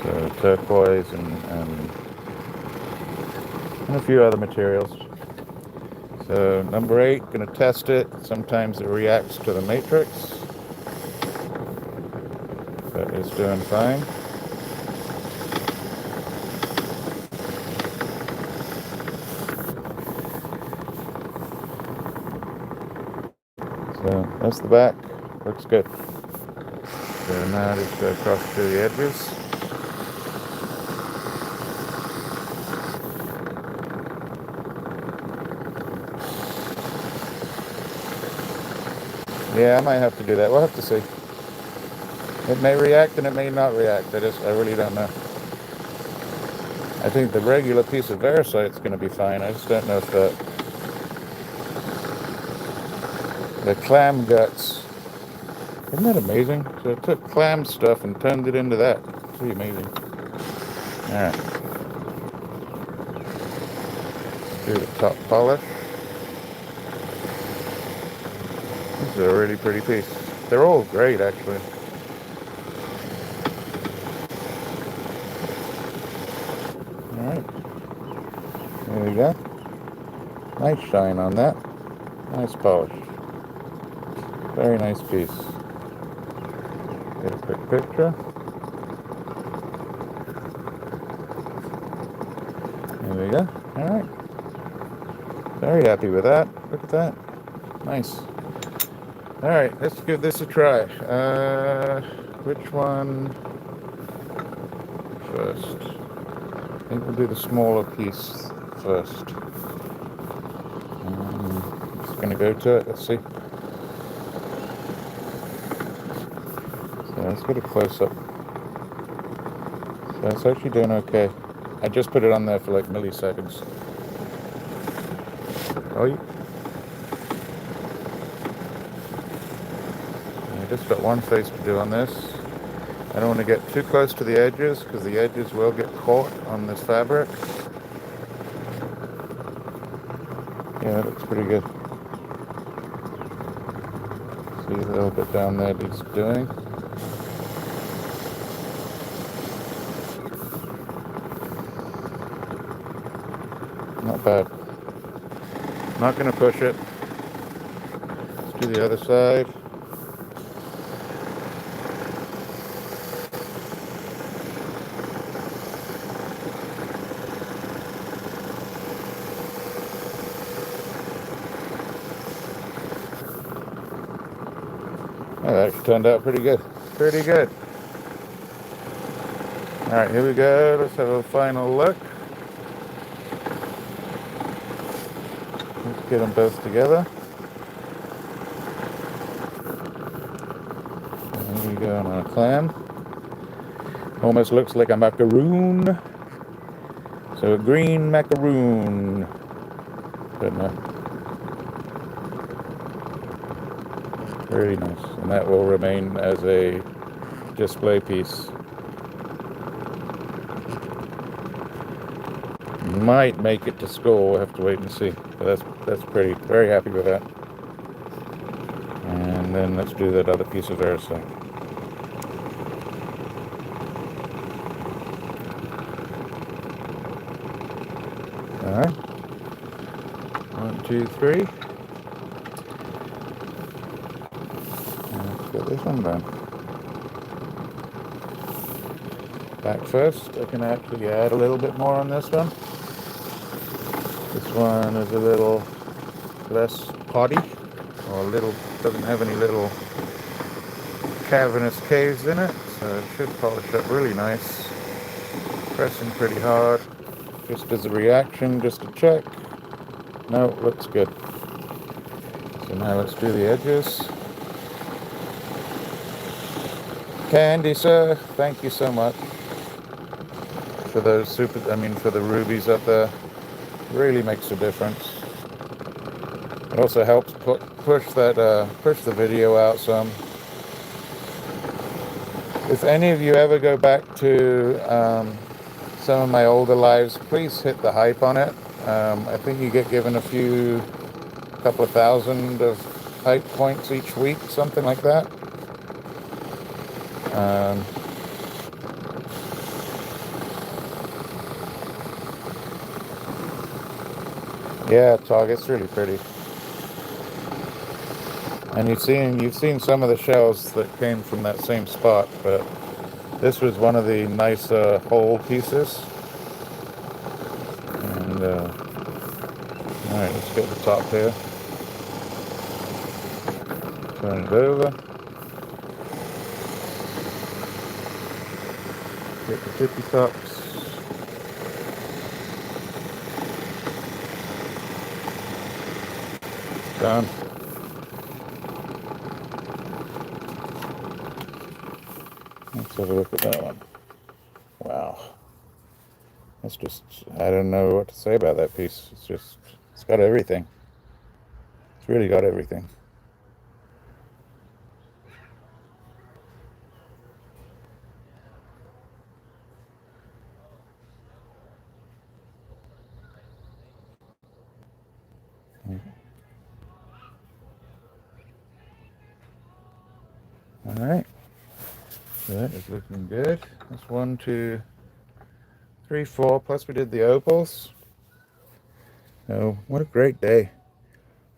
So turquoise and a few other materials. So number 8, going to test it. Sometimes it reacts to the matrix, but it's doing fine. So that's the back. Looks good. So now just go across to the edges. Yeah, I might have to do that. We'll have to see. It may react and it may not react. I really don't know. I think the regular piece of Veracite is going to be fine. I just don't know if the clam guts. Isn't that amazing? So it took clam stuff and turned it into that. It's pretty amazing. Alright. Do the top polish. This is a really pretty piece. They're all great, actually. Alright. There we go. Nice shine on that. Nice polish. Very nice piece. Get a quick picture. There we go. Alright. Very happy with that. Look at that. Nice. Alright, let's give this a try. Which one first? I think we'll do the smaller piece first. Just going to go to it. Let's see. So let's get a close-up. So it's actually doing okay. I just put it on there for like milliseconds. Oh, just got one face to do on this. I don't want to get too close to the edges because the edges will get caught on this fabric. Yeah, that looks pretty good. See a little bit down there he's doing. Not bad. Not going to push it. Let's do the other side. Oh, that actually turned out pretty good. Pretty good. Alright, here we go. Let's have a final look. Let's get them both together. And here we go on our clam. Almost looks like a macaroon. So a green macaroon. Good enough. Very nice. And that will remain as a display piece. Might make it to school. We'll have to wait and see. But that's pretty. Very happy with that. And then let's do that other piece of Veracite. Alright. 1, 2, 3. And let's get this one done. Back first. I can actually add a little bit more on this one. This one is a little less potty, or doesn't have any little cavernous caves in it, so it should polish up really nice. Pressing pretty hard, just as a reaction, just to check. No, looks good. So now let's do the edges. Candy, sir, thank you so much for those for the rubies up there. Really makes a difference. It also helps push the video out some. If any of you ever go back to some of my older lives, please hit the hype on it. I think you get given a couple of thousand of hype points each week, something like that. Yeah, Target's really pretty. And you've seen some of the shells that came from that same spot, but this was one of the nicer whole pieces. And alright, let's get the top here. Turn it over. Get the tippy tops. Done. Let's have a look at that one. Wow. That's just, I don't know what to say about that piece. It's got everything. It's really got everything. All right, so that is looking good. That's 1, 2, 3, 4. Plus we did the opals. Oh, what a great day!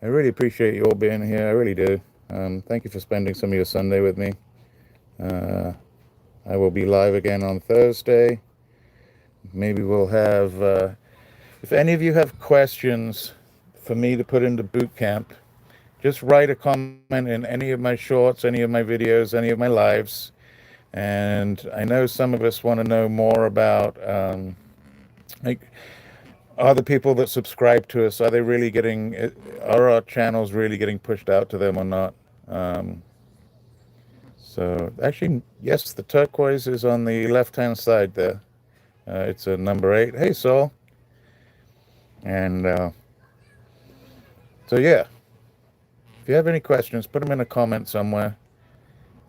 I really appreciate you all being here. I really do. Thank you for spending some of your Sunday with me. I will be live again on Thursday. Maybe we'll have. If any of you have questions for me to put into boot camp, just write a comment in any of my shorts, any of my videos, any of my lives. And I know some of us want to know more about, are the people that subscribe to us, are our channels really getting pushed out to them or not? So actually, yes, the turquoise is on the left-hand side there. It's a number 8. Hey, Saul. And so yeah. If you have any questions, put them in a comment somewhere,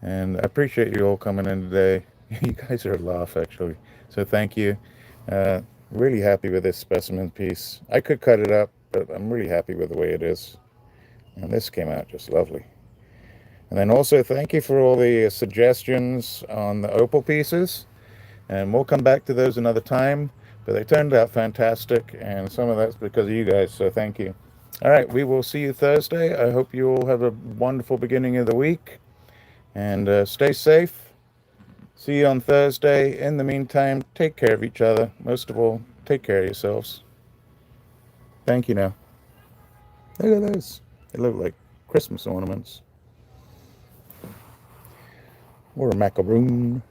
And I appreciate you all coming in today. You guys are a laugh, actually. So thank you. Really happy with this specimen piece. I could cut it up, but I'm really happy with the way it is. And this came out just lovely. And then also thank you for all the suggestions on the opal pieces. And we'll come back to those another time. But they turned out fantastic, and some of that's because of you guys, so thank you. All right, we will see you Thursday. I hope you all have a wonderful beginning of the week. And stay safe. See you on Thursday. In the meantime, take care of each other. Most of all, take care of yourselves. Thank you now. Look at those. They look like Christmas ornaments. Or a macaroon.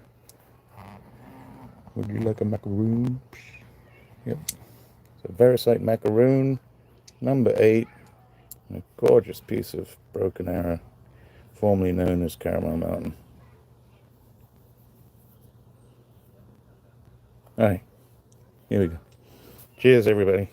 Would you like a macaroon? Yep. So Veracite macaroon, number 8. A gorgeous piece of broken arrow, formerly known as Caramel Mountain. All right, here we go. Cheers, everybody.